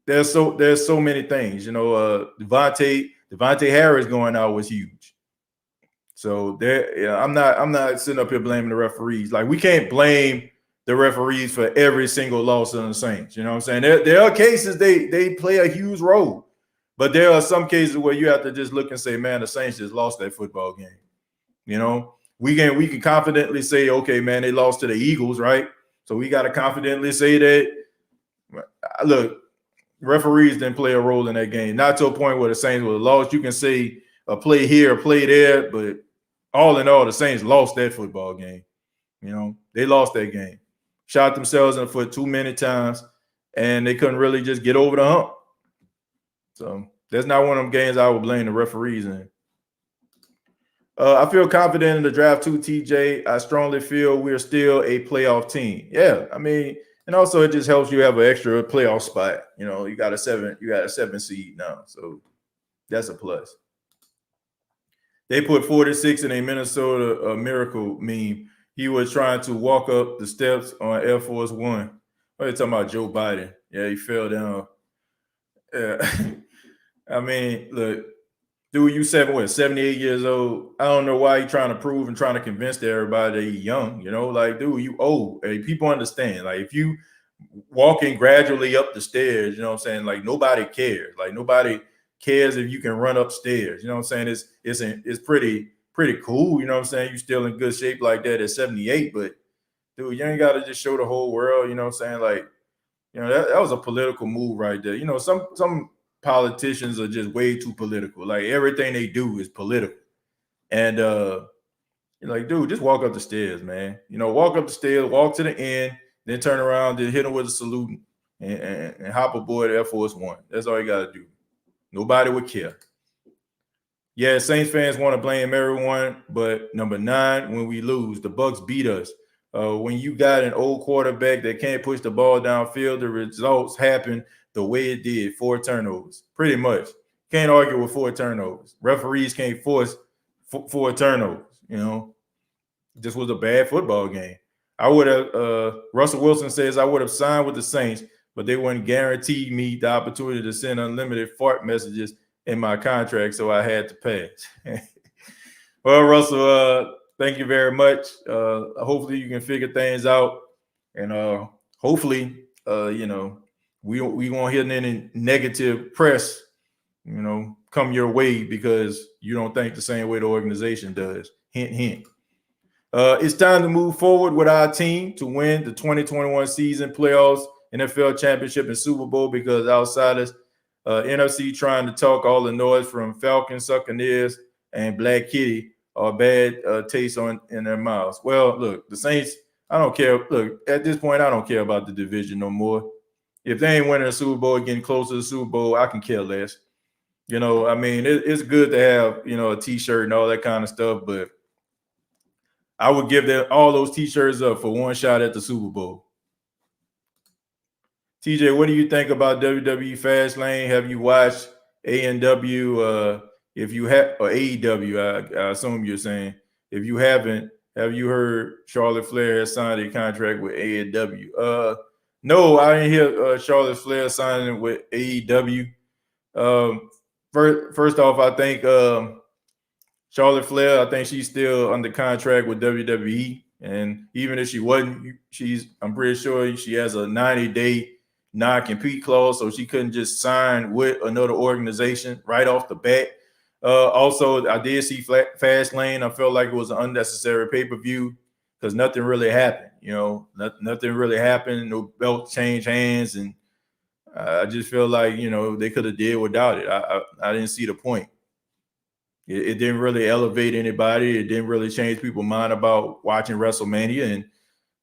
There's so many things. Devontae Harris going out was huge. So I'm not sitting up here blaming the referees. Like, we can't blame the referees for every single loss of the Saints. You know what I'm saying? There are cases they play a huge role. But there are some cases where you have to just look and say, man, the Saints just lost that football game. We can confidently say, okay, man, they lost to the Eagles, right? So we got to confidently say that, look, referees didn't play a role in that game. Not to a point where the Saints were lost. You can say a play here, a play there, but all in all, the Saints lost that football game. They lost that game. Shot themselves in the foot too many times, and they couldn't really just get over the hump. So that's not one of them games I would blame the referees in. I feel confident in the draft too, TJ. I strongly feel we're still a playoff team. Yeah, and also it just helps you have an extra playoff spot. You got a 7 seed now, so that's a plus. They put 46 in a Minnesota Miracle meme. He was trying to walk up the steps on Air Force One. What are you talking about, Joe Biden? Yeah, he fell down. Look, dude, you 78 years old. I don't know why you're trying to prove and trying to convince everybody that you're young. Dude, you old. Hey, people understand. Like, if you walking gradually up the stairs, you know what I'm saying? Like, nobody cares. Like, nobody cares if you can run upstairs. You know what I'm saying? It's pretty cool. You know what I'm saying? You're still in good shape like that at 78, but dude, you ain't got to just show the whole world. You know what I'm saying? Like, that was a political move right there. Some politicians are just way too political. Like, everything they do is political. And you're like, dude, just walk up the stairs, man. Walk up the stairs, walk to the end, then turn around, then hit them with a salute and hop aboard Air Force One. That's all you got to do. Nobody would care. Yeah, Saints fans want to blame everyone, but number 9, when we lose, the Bucs beat us. When you got an old quarterback that can't push the ball downfield, the results happen the way it did. 4 turnovers, pretty much. Can't argue with 4 turnovers. Referees can't force 4 turnovers. This was a bad football game. I would have. Russell Wilson says I would have signed with the Saints, but they wouldn't guarantee me the opportunity to send unlimited fart messages in my contract, so I had to pass. Well, Russell, thank you very much. Hopefully you can figure things out, and hopefully, we won't hear any negative press, come your way because you don't think the same way the organization does. Hint, hint. It's time to move forward with our team to win the 2021 season, playoffs, NFL championship, and Super Bowl, because outsiders, NFC trying to talk all the noise from Falcons, Succaneers, and Black Kitty are bad taste in their mouths. Well, look, the Saints, I don't care. Look, at this point, I don't care about the division no more. If they ain't winning a Super Bowl, getting close to the Super Bowl, I can care less. It's good to have, a T-shirt and all that kind of stuff, but I would give them all those T-shirts up for one shot at the Super Bowl. TJ, what do you think about WWE Fastlane? Have you watched A&W? If you have, or AEW, I assume you're saying. If you haven't, have you heard Charlotte Flair has signed a contract with AEW? No, I didn't hear Charlotte Flair signing with AEW. First off, I think Charlotte Flair, I think she's still under contract with WWE. And even if she wasn't, I'm pretty sure she has a 90-day non-compete clause, so she couldn't just sign with another organization right off the bat. Also, I did see Fastlane. I felt like it was an unnecessary pay-per-view because nothing really happened. Nothing really happened. No belt changed hands, and I just feel like they could have did without it. I didn't see the point. It didn't really elevate anybody. It didn't really change people's mind about watching WrestleMania,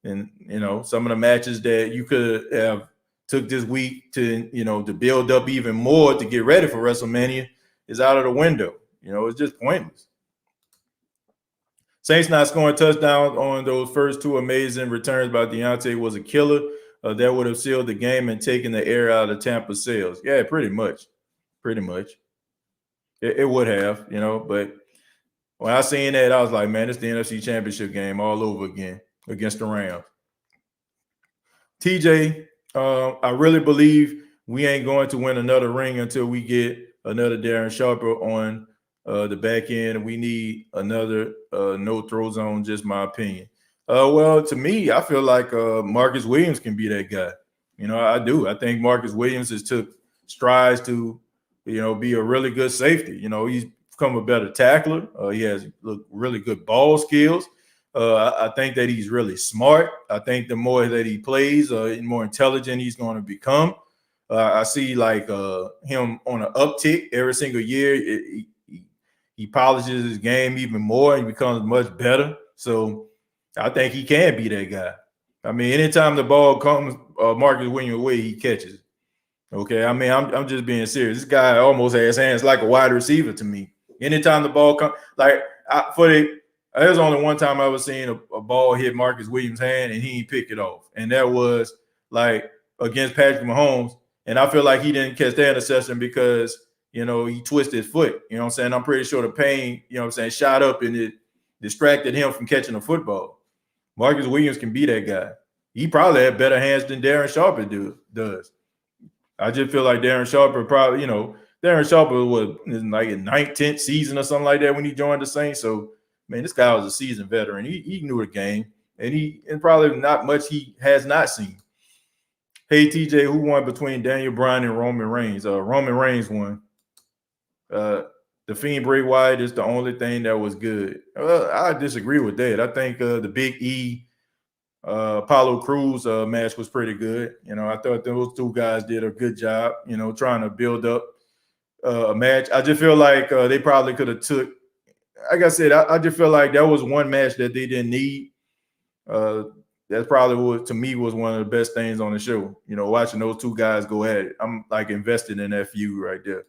and some of the matches that you could have took this week to to build up even more to get ready for WrestleMania is out of the window. It's just pointless. Saints not scoring touchdowns on those first two amazing returns by Deontay was a killer. That would have sealed the game and taken the air out of Tampa's sails. Yeah, pretty much. It would have, but when I seen that, I was like, man, it's the NFC Championship game all over again against the Rams. TJ, I really believe we ain't going to win another ring until we get another Darren Sharper on the back end. We need another no-throw zone, just my opinion. Well, to me, I feel like Marcus Williams can be that guy. I do. I think Marcus Williams has took strides to, be a really good safety. He's become a better tackler. He has really good ball skills. I think that he's really smart. I think the more that he plays, the more intelligent he's going to become. I see like him on an uptick every single year. He polishes his game even more and he becomes much better. So I think he can be that guy. I mean, anytime the ball comes Marcus Williams' way, he catches it. Okay, I mean, I'm just being serious. This guy almost has hands like a wide receiver to me. Anytime the ball comes, there's only one time I ever seen a ball hit Marcus Williams' hand and he picked it off, and that was like against Patrick Mahomes. And I feel like he didn't catch that interception because he twisted his foot. You know what I'm saying? I'm pretty sure the pain, shot up and it distracted him from catching the football. Marcus Williams can be that guy. He probably had better hands than Darren Sharper does. I just feel like Darren Sharper probably, Darren Sharper was in like his 10th season or something like that when he joined the Saints. So, man, this guy was a seasoned veteran. He knew the game, and probably not much he has not seen. Hey, TJ, who won between Daniel Bryan and Roman Reigns? Roman Reigns won. The Fiend Bray Wyatt is the only thing that was good. I disagree with that. I think the Big E Apollo Crews match was pretty good. I thought those two guys did a good job, trying to build up a match. I just feel like they probably could have took, like I said, I just feel like that was one match that they didn't need. That's probably to me was one of the best things on the show. Watching those two guys go at it. I'm like invested in that feud right there.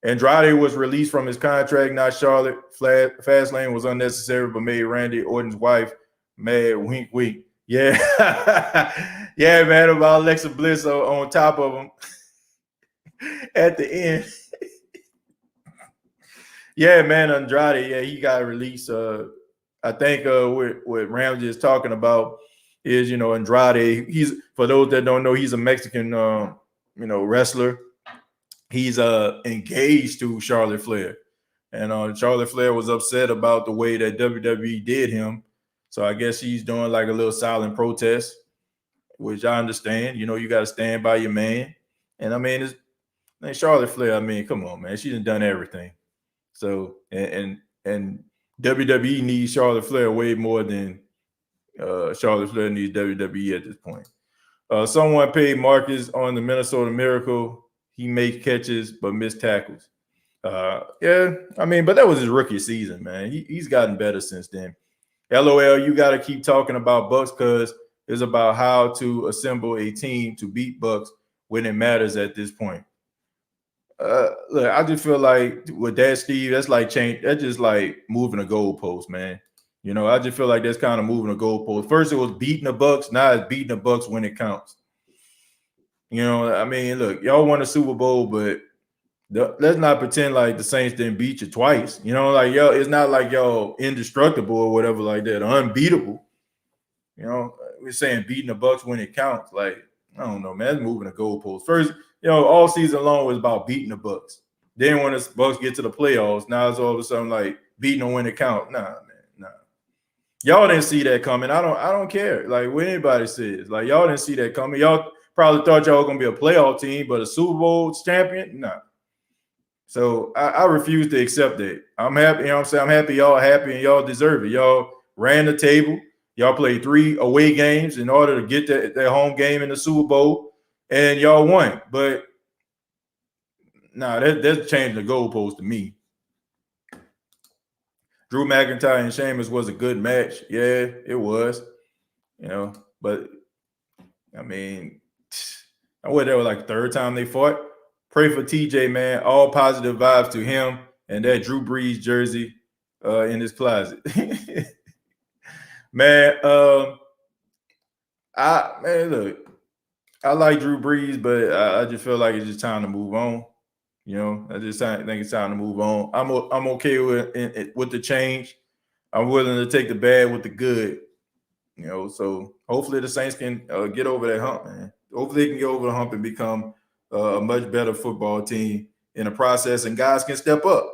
Andrade was released from his contract, not Charlotte. Fastlane was unnecessary, but made Randy Orton's wife mad. Wink, wink. Yeah. Yeah, man, about Alexa Bliss on top of him at the end. Yeah, man, Andrade, yeah, he got released. I think what Ramsey is talking about is, Andrade. He's, for those that don't know, he's a Mexican, wrestler. He's engaged to Charlotte Flair, and Charlotte Flair was upset about the way that WWE did him. So I guess he's doing like a little silent protest, which I understand. You got to stand by your man. And I mean, Charlotte Flair. I mean, come on, man, she's done everything. So and WWE needs Charlotte Flair way more than Charlotte Flair needs WWE at this point. Someone paid Marcus on the Minnesota Miracle. He made catches but missed tackles. Yeah, I mean, but that was his rookie season, man. He's gotten better since then. LOL, you got to keep talking about Bucks because it's about how to assemble a team to beat Bucks when it matters at this point. Look, I just feel like with that, Steve, that's like change. That's just like moving a goalpost, man. I just feel like that's kind of moving a goalpost. First, it was beating the Bucks. Now it's beating the Bucks when it counts. I mean, look, y'all won a Super Bowl, but let's not pretend like the Saints didn't beat you twice. Like y'all, it's not like y'all indestructible or whatever like that, or unbeatable. We're saying beating the Bucks when it counts. Like, I don't know, man. That's moving the goalpost. First, all season long was about beating the Bucks. Then when the Bucks get to the playoffs, now it's all of a sudden like beating them when it counts. Nah, man, nah. Y'all didn't see that coming. I don't care. Like what anybody says, like y'all didn't see that coming. Y'all probably thought y'all were going to be a playoff team, but a Super Bowl champion? No. So I refuse to accept that. I'm happy, you know what I'm saying? I'm happy y'all are happy and y'all deserve it. Y'all ran the table. Y'all played 3 away games in order to get that home game in the Super Bowl, and y'all won. But that's changing the goalpost to me. Drew McIntyre and Sheamus was a good match. Yeah, it was. You know, but I mean, I went there like the third time they fought. Pray for TJ, man. All positive vibes to him and that Drew Brees jersey in his closet. Man, look, I like Drew Brees, but I just feel like it's just time to move on. You know, I just think it's time to move on. I'm okay with the change. I'm willing to take the bad with the good. You know, so hopefully the Saints can get over that hump, man. Hopefully they can get over the hump and become a much better football team in the process, and guys can step up.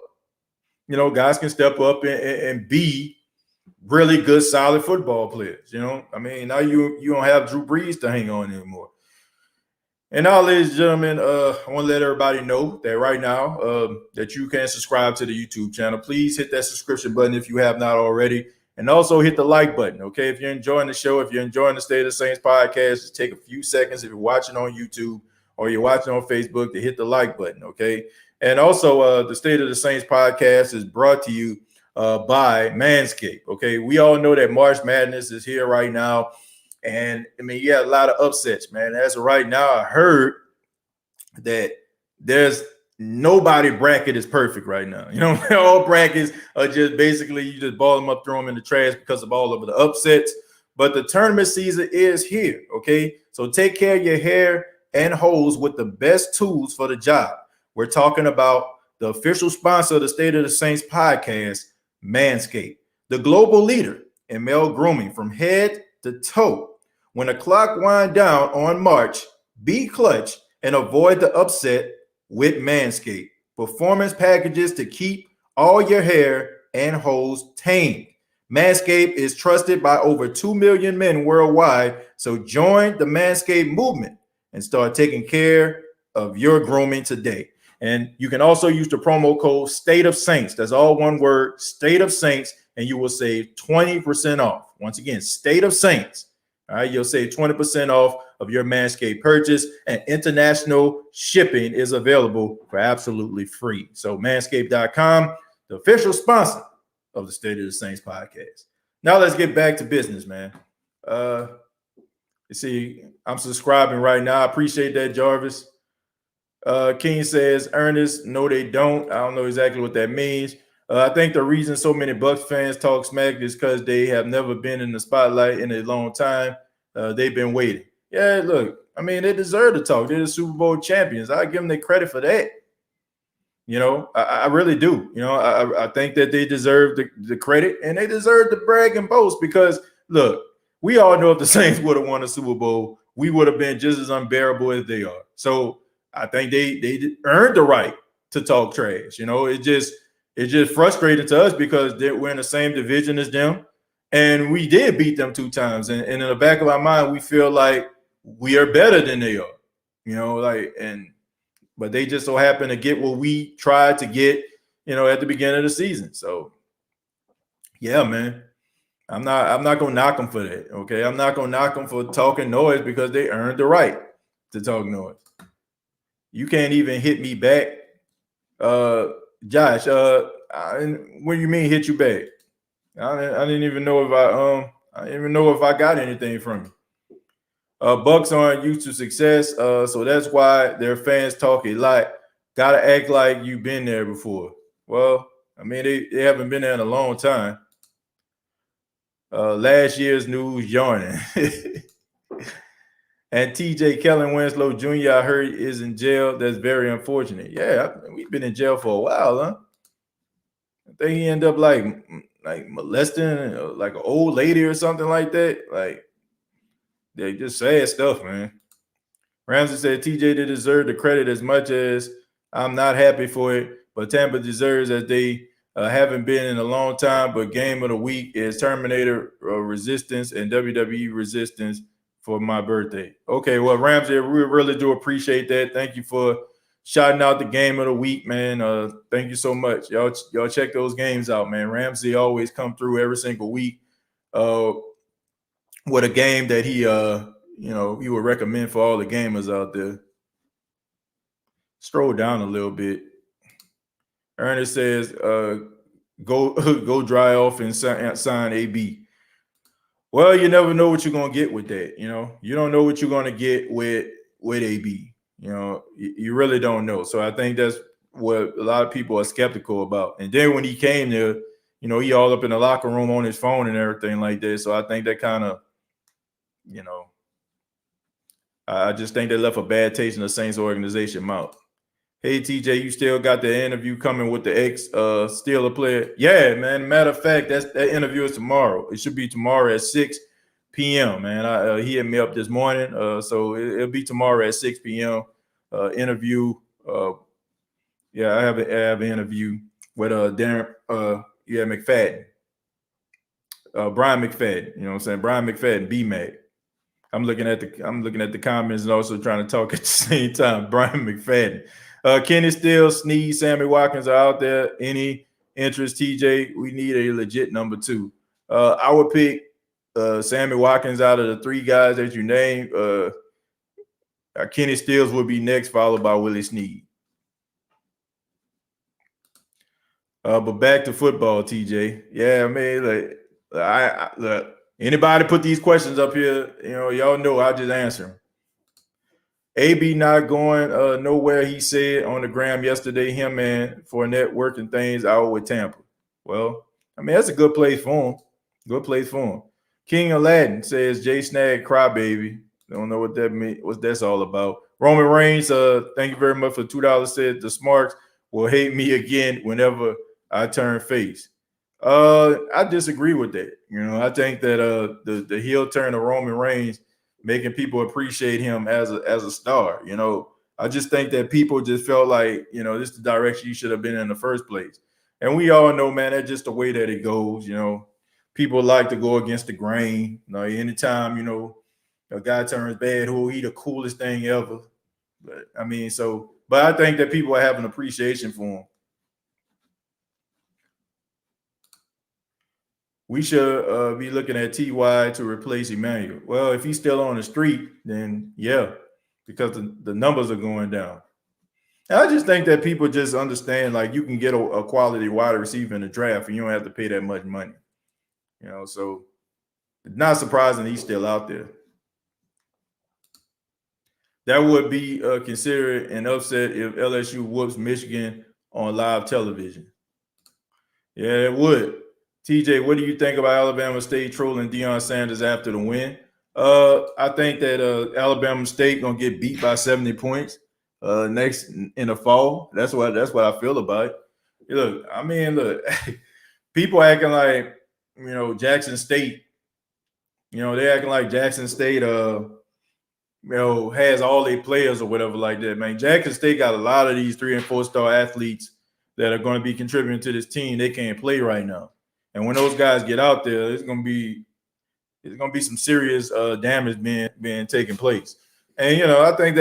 You know, guys can step up and be really good, solid football players. You know, I mean, now you don't have Drew Brees to hang on anymore. And now, ladies and gentlemen, I want to let everybody know that right now that you can subscribe to the YouTube channel. Please hit that subscription button if you have not already. And also hit the like button, okay? If you're enjoying the show, if you're enjoying the State of the Saints podcast, just take a few seconds if you're watching on YouTube or you're watching on Facebook to hit the like button, okay? And also, the State of the Saints podcast is brought to you by Manscaped, okay? We all know that March Madness is here right now. And, I mean, you had a lot of upsets, man. As of right now, I heard that there's nobody bracket is perfect right now. You know, all brackets are just basically you just ball them up, throw them in the trash because of all of the upsets. But the tournament season is here, okay? So take care of your hair and hose with the best tools for the job. We're talking about the official sponsor of the State of the Saints podcast, Manscaped, the global leader in male grooming from head to toe. When the clock winds down on March, be clutch and avoid the upset with Manscaped. Performance packages to keep all your hair and hose tamed. Manscaped is trusted by over 2 million men worldwide, so join the Manscaped movement and start taking care of your grooming today. And you can also use the promo code State of Saints. That's all one word, State of Saints, and you will save 20% off. Once again, State of Saints. All right, you'll save 20% off of your Manscaped purchase, and international shipping is available for absolutely free. So manscaped.com, the official sponsor of the State of the Saints podcast. Now let's get back to business, man. You see, I'm subscribing right now. I appreciate that, Jarvis. King says, Ernest, no, they don't. I don't know exactly what that means. I think the reason so many Bucs fans talk smack is because they have never been in the spotlight in a long time. They've been waiting. Yeah, look, I mean, they deserve to talk. They're the Super Bowl champions. I give them the credit for that. You know, I really do. You know, I think that they deserve the credit, and they deserve to brag and boast because, look, we all know if the Saints would have won a Super Bowl, we would have been just as unbearable as they are. So I think they earned the right to talk trash. You know, it's just frustrating to us because we're in the same division as them, and we did beat them 2 times. And in the back of our mind, we feel like we are better than they are. You know, but they just so happen to get what we tried to get, you know, at the beginning of the season. So, yeah, man, I'm not gonna knock them for that. Okay, I'm not gonna knock them for talking noise because they earned the right to talk noise. You can't even hit me back. Josh, what do you mean hit you back? I didn't even know if I got anything from you. Bucks aren't used to success, so that's why their fans talk a lot. Gotta act like you've been there before. Well, I mean, they haven't been there in a long time. Last year's news yarning. And TJ Kellen Winslow Jr., I heard, is in jail. That's very unfortunate. Yeah, we've been in jail for a while, huh? I think he ended up like molesting like an old lady or something like that. Like, they just sad stuff, man. Ramsey said TJ did deserve the credit as much as I'm not happy for it, but Tampa deserves as they haven't been in a long time. But game of the week is Terminator Resistance and WWE Resistance for my birthday. Okay, well, Ramsey, we really do appreciate that. Thank you for shouting out the game of the week, man. Thank you so much. Y'all check those games out, man. Ramsey always come through every single week with a game that he would recommend for all the gamers out there. Scroll down a little bit. Ernest says, go dry off and sign AB. Well, you never know what you're gonna get with that. You don't know what you're gonna get with AB. You really don't know. So I think that's what a lot of people are skeptical about. And then when he came there, he all up in the locker room on his phone and everything like that. So I think that kind of, I just think they left a bad taste in the Saints organization mouth. Hey, TJ, you still got the interview coming with the ex-Steeler player? Yeah, man. Matter of fact, that interview is tomorrow. It should be tomorrow at 6 p.m., man. He hit me up this morning. So it'll be tomorrow at 6 p.m. Interview. I have an interview with Darren McFadden. Brian McFadden. You know what I'm saying? Brian McFadden, B-Mac. I'm looking at the comments and also trying to talk at the same time. Brian McFadden. Kenny Steele, Sneed, Sammy Watkins are out there. Any interest, TJ? We need a legit number 2. I would pick Sammy Watkins out of the 3 guys that you named. Kenny Stills would be next, followed by Willie Sneed. But back to football, TJ. Yeah, I mean, look, anybody put these questions up here, y'all know I just answer them. AB not going nowhere, he said on the gram yesterday, him and Fournette working things out with Tampa. Well, I mean, that's a good place for him. Good place for him. King Aladdin says, Jay Snag, crybaby. Don't know what that means, what that's all about. Roman Reigns, thank you very much for $2, said the Smarks will hate me again whenever I turn face. I disagree with that. I think that the heel turn of Roman Reigns making people appreciate him as a star. I just think that people just felt like, this is the direction you should have been in the first place. And we all know, man, that's just the way that it goes. People like to go against the grain. Anytime, a guy turns bad, he the coolest thing ever. But I think that people have an appreciation for him. We should be looking at T.Y. to replace Emmanuel. Well, if he's still on the street, then yeah, because the numbers are going down. And I just think that people just understand, like, you can get a quality wide receiver in the draft and you don't have to pay that much money. So it's not surprising he's still out there. That would be considered an upset if LSU whoops Michigan on live television. Yeah, it would. TJ, what do you think about Alabama State trolling Deion Sanders after the win? I think that Alabama State gonna get beat by 70 points next in the fall. That's what I feel about it. Look, people acting like Jackson State. They acting like Jackson State has all their players or whatever like that. Man, Jackson State got a lot of these 3- and 4-star athletes that are going to be contributing to this team. They can't play right now. And when those guys get out there, it's gonna be some serious damage being taking place. And I think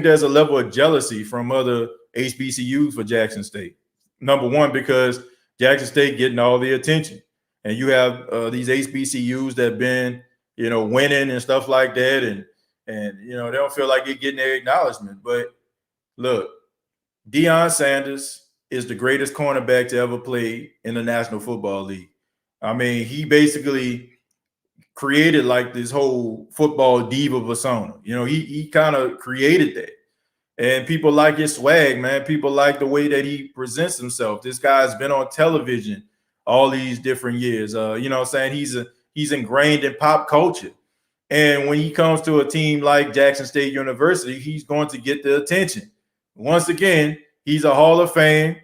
there's a level of jealousy from other HBCUs for Jackson State. Number one, because Jackson State getting all the attention, and you have these HBCUs that have been winning and stuff like that, and they don't feel like they're getting their acknowledgement. But look, Deion Sanders is the greatest cornerback to ever play in the National Football League. I mean, he basically created like this whole football diva persona. He kind of created that. And people like his swag, man. People like the way that he presents himself. This guy's been on television all these different years. He's ingrained in pop culture. And when he comes to a team like Jackson State University, he's going to get the attention. Once again, he's a Hall of Fame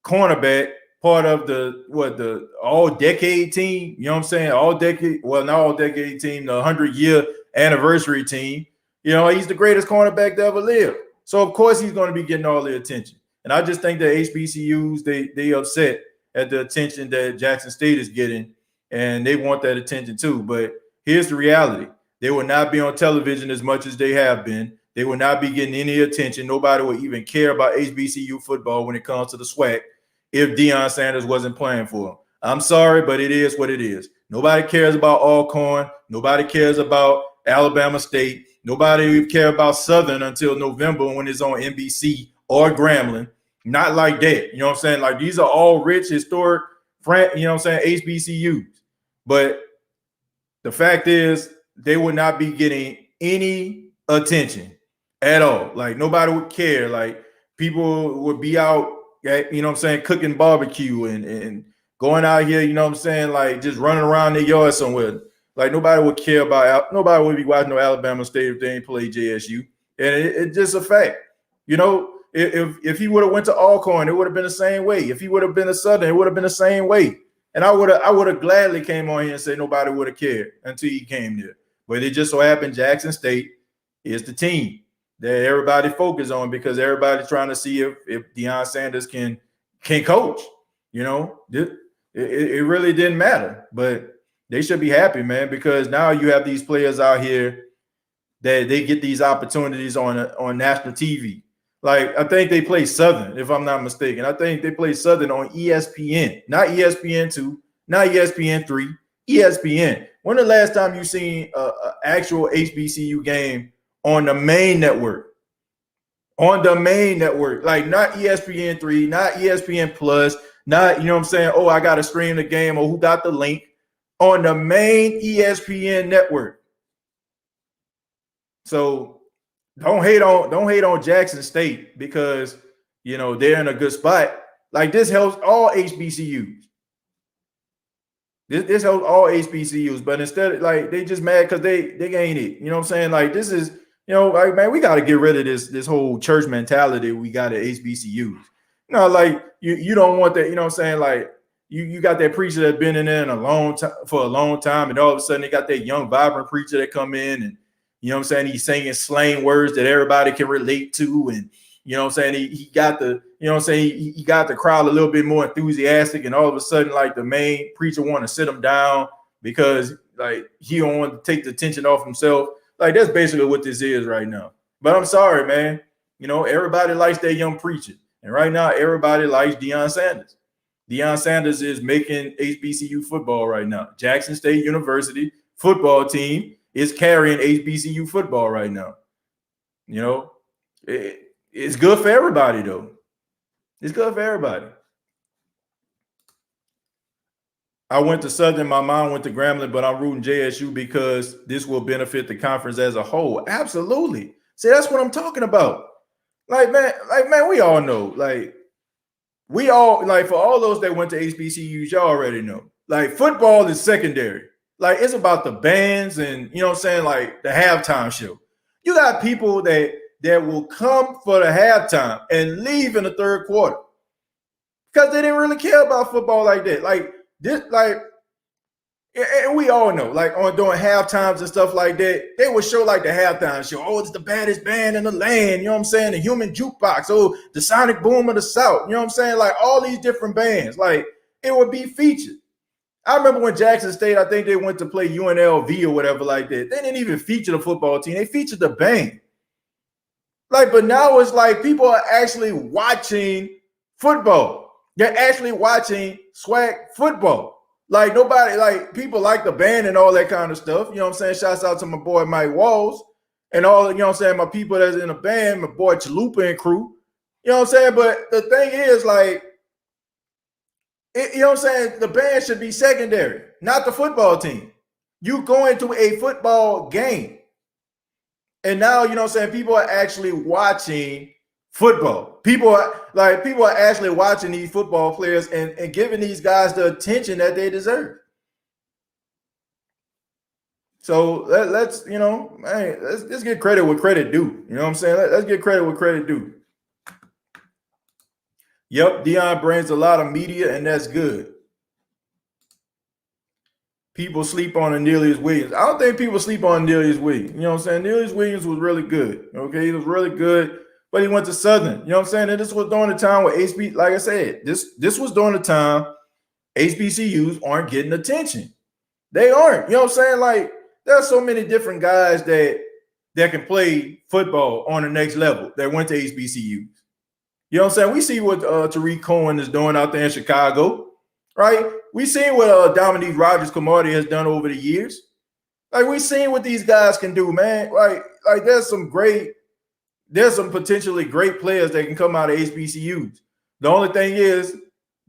cornerback, part of the all-decade team. You know what I'm saying? Not all-decade team, the 100-year anniversary team. He's the greatest cornerback to ever live. So, of course, he's going to be getting all the attention. And I just think that HBCUs, they upset at the attention that Jackson State is getting, and they want that attention too. But here's the reality. They will not be on television as much as they have been. They will not be getting any attention. Nobody will even care about HBCU football when it comes to the SWAC if Deion Sanders wasn't playing for them. I'm sorry, but it is what it is. Nobody cares about Alcorn. Nobody cares about Alabama State. Nobody cares about Southern until November when it's on NBC or Grambling. Not like that. You know what I'm saying? Like, these are all rich, historic, you know what I'm saying, HBCUs. But the fact is, they would not be getting any attention at all. Like, nobody would care. Like, people would be out, you know what I'm saying, cooking barbecue and going out here, you know what I'm saying, like just running around their yard somewhere. Like, nobody would care about, nobody would be watching no Alabama State if they ain't play JSU. And it's just a fact. You know, if he would have went to Alcorn, it would have been the same way. If he would have been a Southern, it would have been the same way. And I would have gladly came on here and said nobody would have cared until he came there. But it just so happened Jackson State is the team that everybody focus on because everybody's trying to see if Deion Sanders can coach. You know, it really didn't matter. But they should be happy, man, because now you have these players out here that they get these opportunities on national TV. Like, I think they play Southern, if I'm not mistaken. I think they play Southern on ESPN, not ESPN2, not ESPN3, ESPN. When the last time you seen an actual HBCU game on the main network? On the main network, like not ESPN3, not ESPN Plus, not, you know what I'm saying, oh, I got to stream the game or who got the link. On the main ESPN network. So don't hate on Jackson State because, you know, they're in a good spot. Like, this helps all HBCUs. This helps all HBCUs, but instead, like, they just mad because they ain't it. You know what I'm saying? Like, this is, you know, like, man, we got to get rid of this whole church mentality we got at HBCUs. You know, like, you don't want that, you know what I'm saying? Like, you got that preacher that's been in there for a long time, and all of a sudden they got that young, vibrant preacher that come in and, you know what I'm saying, he's saying slang words that everybody can relate to, and, you know what I'm saying, he got the, you know what I'm saying, he got the crowd a little bit more enthusiastic, and all of a sudden, like, the main preacher want to sit him down because, like, he don't want to take the attention off himself. Like, that's basically what this is right now. But I'm sorry, man. You know, everybody likes that young preacher, and right now everybody likes Deion Sanders. Deion Sanders is making HBCU football right now. Jackson State University football team is carrying HBCU football right now. You know, it's good for everybody, though. It's good for everybody. I went to Southern. My mom went to Grambling, but I'm rooting JSU because this will benefit the conference as a whole. Absolutely. See, that's what I'm talking about. Like, man, we all know. We all, for all those that went to HBCUs, y'all already know. Like, football is secondary. Like, it's about the bands and, you know what I'm saying, like, the halftime show. You got people that will come for the halftime and leave in the third quarter because they didn't really care about football like that. Like, this, like, and we all know, like, on doing halftimes and stuff like that, they would show, like, the halftime show. Oh, it's the baddest band in the land. You know what I'm saying? The Human Jukebox. Oh, the Sonic Boom of the South. You know what I'm saying? Like, all these different bands. Like, it would be featured. I remember when Jackson State, I think they went to play UNLV or whatever like that. They didn't even feature the football team. They featured the band. Like, but now it's like people are actually watching football. They're actually watching SWAC football. Like, nobody, like, people like the band and all that kind of stuff. You know what I'm saying? Shouts out to my boy Mike Walls and all, you know what I'm saying, my people that's in the band, my boy Chalupa and crew. You know what I'm saying? But the thing is, like, you know what I'm saying? The band should be secondary, not the football team. You go into a football game. And now, you know what I'm saying, people are actually watching football. People are actually watching these football players and giving these guys the attention that they deserve. So let's, you know, man, let's get credit where credit due. You know what I'm saying? Let's get credit where credit due. Yep, Deion brings a lot of media, and that's good. People sleep on Cornelius Williams. I don't think people sleep on Cornelius Williams. You know what I'm saying? Cornelius Williams was really good. Okay, he was really good. But he went to Southern. You know what I'm saying? And this was during the time where like I said, this was during the time HBCUs aren't getting attention. They aren't. You know what I'm saying? Like, There are so many different guys that can play football on the next level that went to HBCUs. You know what I'm saying? We see what Tariq Cohen is doing out there in Chicago, right? We seen what Dominique Rodgers-Cromartie has done over the years. Like, we seen what these guys can do, man. Like there's some potentially great players that can come out of HBCUs. The only thing is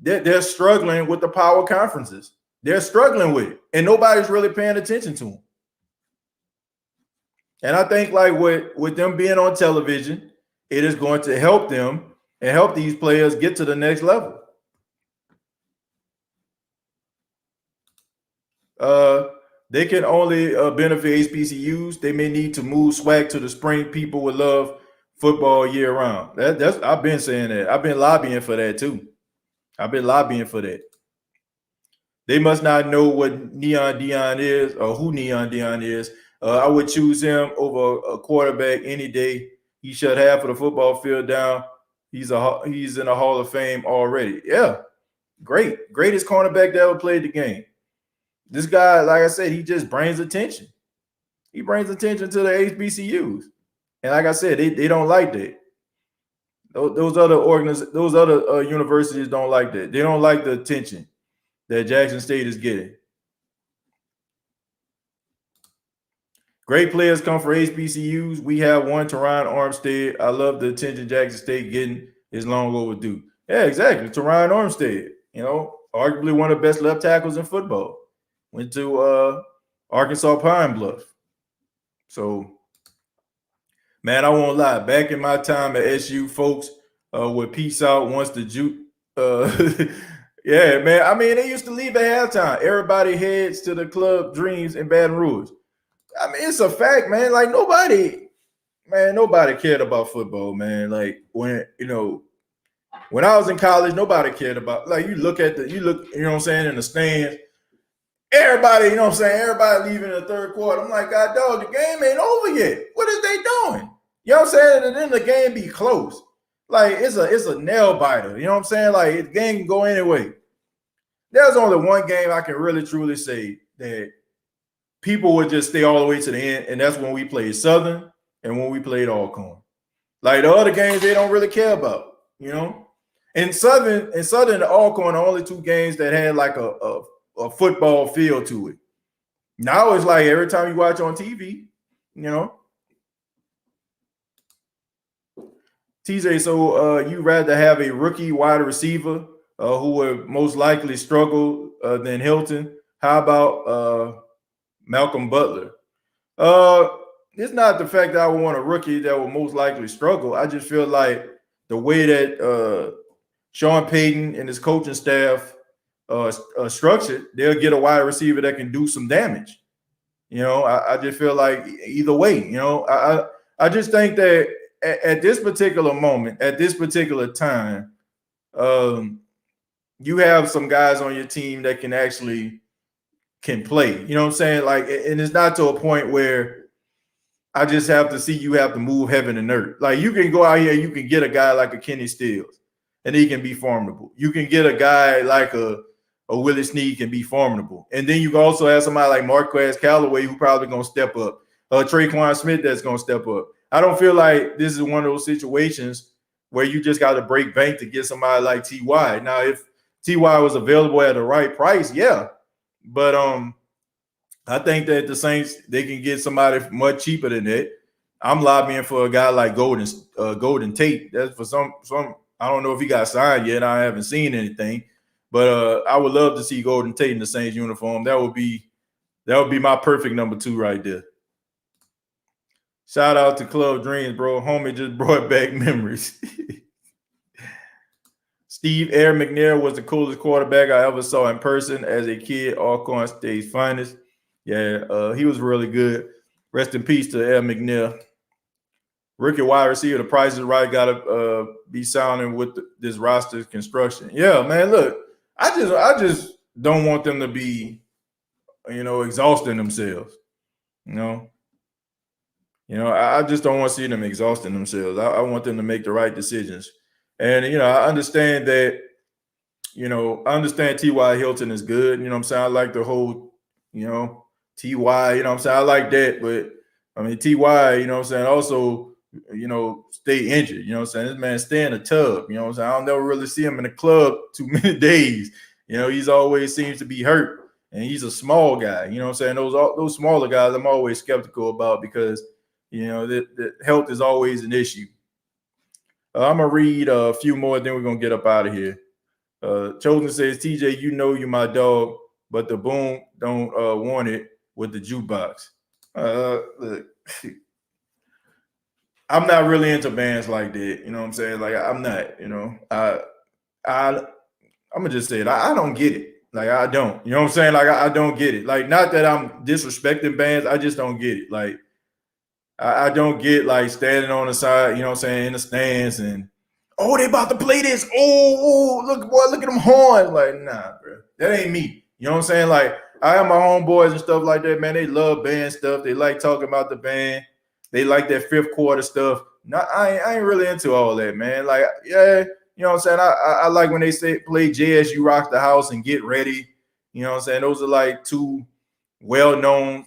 that they're struggling with the power conferences. They're struggling with it, and nobody's really paying attention to them. And I think, like, with them being on television, it is going to help them and help these players get to the next level. They can only benefit HBCUs. They may need to move swag to the spring. People would love football year round. That's I've been saying that. I've been lobbying for that too. I've been lobbying for that. They must not know what Neon Deion is or who Neon Deion is. I would choose him over a quarterback any day. He shut half of the football field down. He's in a Hall of Fame already. Yeah, greatest cornerback that ever played the game. This guy, like I said, he just brings attention. He brings attention to the HBCUs, and like I said, they don't like that. Those other universities don't like that. They don't like the attention that Jackson State is getting. Great players come from HBCUs. We have one, Teron Armstead. I love the attention Jackson State getting. Is long overdue. Yeah, exactly. Teron Armstead, arguably one of the best left tackles in football. Went to Arkansas Pine Bluff. So, man, I won't lie. Back in my time at SU, folks would peace out once the juke. Yeah, man. I mean, they used to leave at halftime. Everybody heads to the Club Dreams in Baton Rouge. I mean, it's a fact, man. Like, nobody cared about football, man. Like, when I was in college, nobody cared about, like, you look, you know what I'm saying, in the stands, everybody, you know what I'm saying, everybody leaving in the third quarter. I'm like, God, dog, the game ain't over yet. What is they doing? You know what I'm saying? And then the game be close. Like, it's a nail biter. You know what I'm saying? Like, the game can go anyway. There's only one game I can really truly say that people would just stay all the way to the end, and that's when we played Southern and when we played Alcorn. Like, the other games, they don't really care about, And Southern and Alcorn are only two games that had like a football feel to it. Now it's like every time you watch on TV, TJ, so you rather have a rookie wide receiver who would most likely struggle than Hilton? How about Malcolm Butler? It's not the fact that I would want a rookie that will most likely struggle. I just feel like the way that Sean Payton and his coaching staff structured, they'll get a wide receiver that can do some damage. I just feel like either way, I just think that at this particular moment, at this particular time, you have some guys on your team that can play. You know what I'm saying? Like, and it's not to a point where I just have to see you have to move heaven and earth. Like, you can go out here, you can get a guy like a Kenny Stills, and he can be formidable. You can get a guy like a Willie Snead can be formidable. And then you can also have somebody like Marquez Callaway who probably going to step up. Traquan Smith that's going to step up. I don't feel like this is one of those situations where you just got to break bank to get somebody like T.Y. Now, if T.Y. was available at the right price, yeah. But I think that the Saints, they can get somebody much cheaper than that. I'm lobbying for a guy like Golden Tate. That's for some. I don't know if he got signed yet. I haven't seen anything. But I would love to see Golden Tate in the Saints uniform. That would be my perfect number 2 right there. Shout out to Club Dreams, bro. Homie just brought back memories. Steve Air McNair was the coolest quarterback I ever saw in person as a kid. Alcorn State's finest. Yeah, he was really good. Rest in peace to Air McNair. Rookie wide receiver, the price is right. Got to be sounding with this roster construction. Yeah, man, look. I just don't want them to be, exhausting themselves. I just don't want to see them exhausting themselves. I want them to make the right decisions. And, I understand that, I understand T.Y. Hilton is good. You know what I'm saying? I like the whole, TY, you know what I'm saying? I like that, but I mean TY, you know what I'm saying, also, you know, stay injured. You know what I'm saying? This man stay in a tub. You know what I'm saying? I don't never really see him in the club too many days. You know, he's always seems to be hurt. And he's a small guy. You know what I'm saying? Those smaller guys I'm always skeptical about because, you know, the health is always an issue. I'm going to read a few more, then we're going to get up out of here. Chosen says, TJ, you know you my dog, but the boom don't want it with the jukebox. Look, I'm not really into bands like that. You know what I'm saying? Like, I'm not, you know. I'm going to just say it. I don't get it. Like, I don't. You know what I'm saying? Like, I don't get it. Like, not that I'm disrespecting bands. I just don't get it. Like, I don't get, like, standing on the side, you know what I'm saying, in the stands and, oh, they about to play this. Oh, look, boy, look at them horns. Like, nah, bro. That ain't me. You know what I'm saying? Like, I have my homeboys and stuff like that, man. They love band stuff. They like talking about the band. They like that fifth quarter stuff. No, I ain't really into all that, man. Like, yeah, you know what I'm saying? I like when they say play JSU Rock the House and Get Ready. You know what I'm saying? Those are like two well-known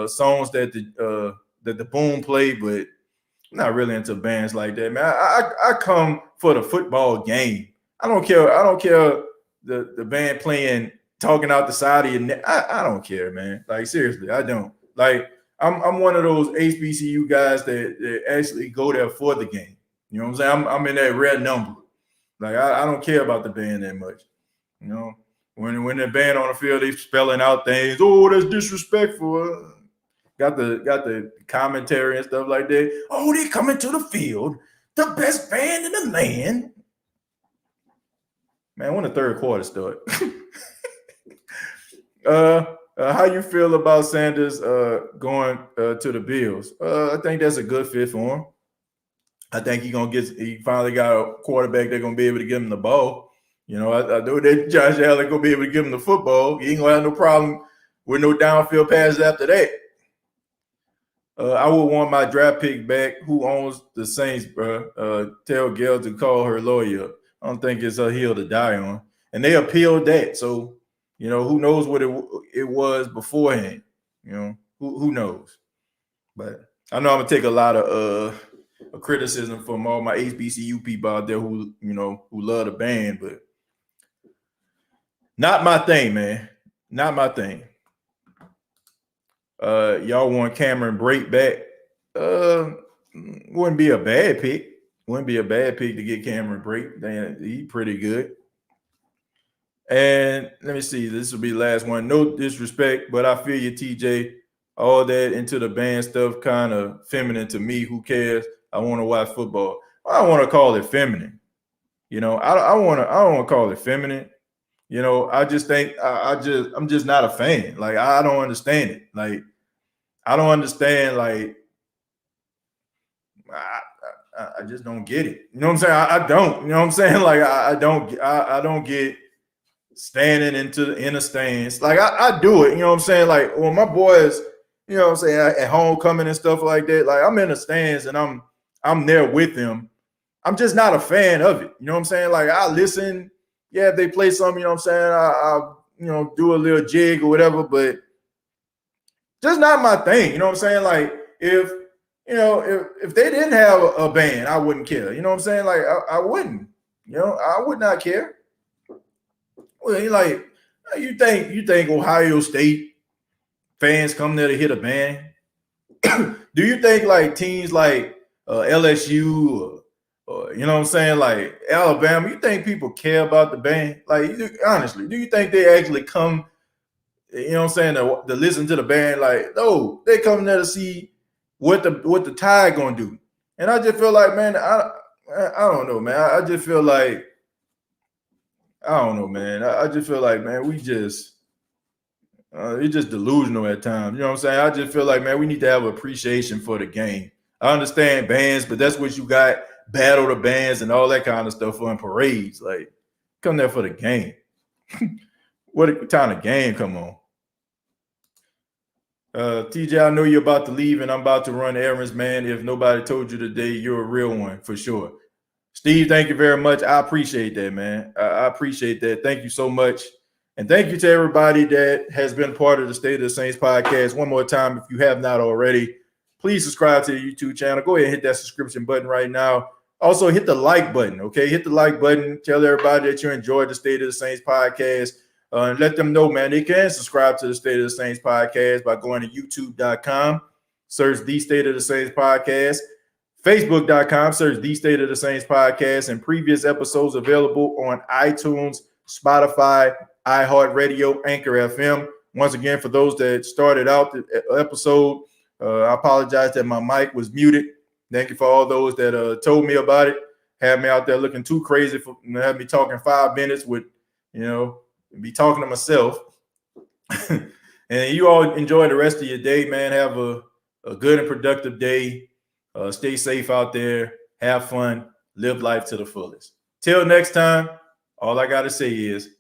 songs that the Boom play, but I'm not really into bands like that, man. I come for the football game. I don't care the band playing, talking out the side of your neck. I don't care, man. Like, seriously, I don't. Like, I'm one of those HBCU guys that actually go there for the game. You know what I'm saying? I'm in that rare number. Like, I don't care about the band that much. You know, when the band on the field, they spelling out things. Oh, that's disrespectful. Got the commentary and stuff like that. Oh, they coming to the field. The best band in the land. Man, when the third quarter start. How you feel about Sanders going to the Bills? I think that's a good fit for him. I think he finally got a quarterback that's gonna be able to give him the ball. You know, I know that Josh Allen gonna be able to give him the football. He ain't gonna have no problem with no downfield passes after that. I would want my draft pick back. Who owns the Saints, bro? Tell Gail to call her lawyer. I don't think it's a hill to die on. And they appealed that. So, you know, who knows what it was beforehand? You know, who knows? But I know I'm going to take a lot of criticism from all my HBCU people out there who love the band, but not my thing, man. Not my thing. Y'all want Cameron Brate back? Wouldn't be a bad pick. Wouldn't be a bad pick to get Cameron Brate. He's pretty good. And let me see. This will be the last one. No disrespect, but I feel you, TJ. All that into the band stuff kind of feminine to me. Who cares? I want to watch football. I don't want to call it feminine. You know, I don't want to call it feminine. You know, I just think I'm just not a fan. Like, I don't understand it. Like, I don't understand. Like, I just don't get it. You know what I'm saying? I don't. You know what I'm saying? Like, I don't get standing in the stands. Like, I do it. You know what I'm saying? Like, when my boys, you know what I'm saying, at homecoming and stuff like that, like, I'm in the stands and I'm there with them. I'm just not a fan of it. You know what I'm saying? Like, I listen. Yeah, if they play something, you know what I'm saying, I do a little jig or whatever, but just not my thing. You know what I'm saying? Like, if they didn't have a band, I wouldn't care. You know what I'm saying? Like, I wouldn't. You know, I would not care. Well, like, you think Ohio State fans come there to hit a band? Do you think like teams like LSU or you know what I'm saying, like Alabama, you think people care about the band? Like, honestly, do you think they actually come, you know what I'm saying, to listen to the band? Like, no, they come there to see what the Tide gonna do. And I just feel like, man, I don't know, man. I just feel like, I don't know, man. I just feel like, man, we just it's just delusional at times. You know what I'm saying? I just feel like, man, we need to have appreciation for the game. I understand bands, but that's what you got, battle the bands and all that kind of stuff for in parades. Like, come there for the game. What time of game come on? TJ, I know you're about to leave and I'm about to run errands, man. If nobody told you today, you're a real one for sure. Steve, thank you very much. I appreciate that, man. I appreciate that. Thank you so much. And thank you to everybody that has been part of the State of the Saints podcast. One more time, if you have not already, please subscribe to the YouTube channel. Go ahead and hit that subscription button right now. Also, hit the like button, okay? Hit the like button. Tell everybody that you enjoyed the State of the Saints podcast. And let them know, man, they can subscribe to the State of the Saints podcast by going to youtube.com, search the State of the Saints podcast, facebook.com, search the State of the Saints podcast, and previous episodes available on iTunes, Spotify, iHeartRadio, Anchor FM. Once again, for those that started out the episode, I apologize that my mic was muted. Thank you for all those that told me about it. Had me out there looking too crazy for had me talking 5 minutes with, be talking to myself. And you all enjoy the rest of your day, man. Have a good and productive day. Stay safe out there. Have fun. Live life to the fullest. Till next time, all I got to say is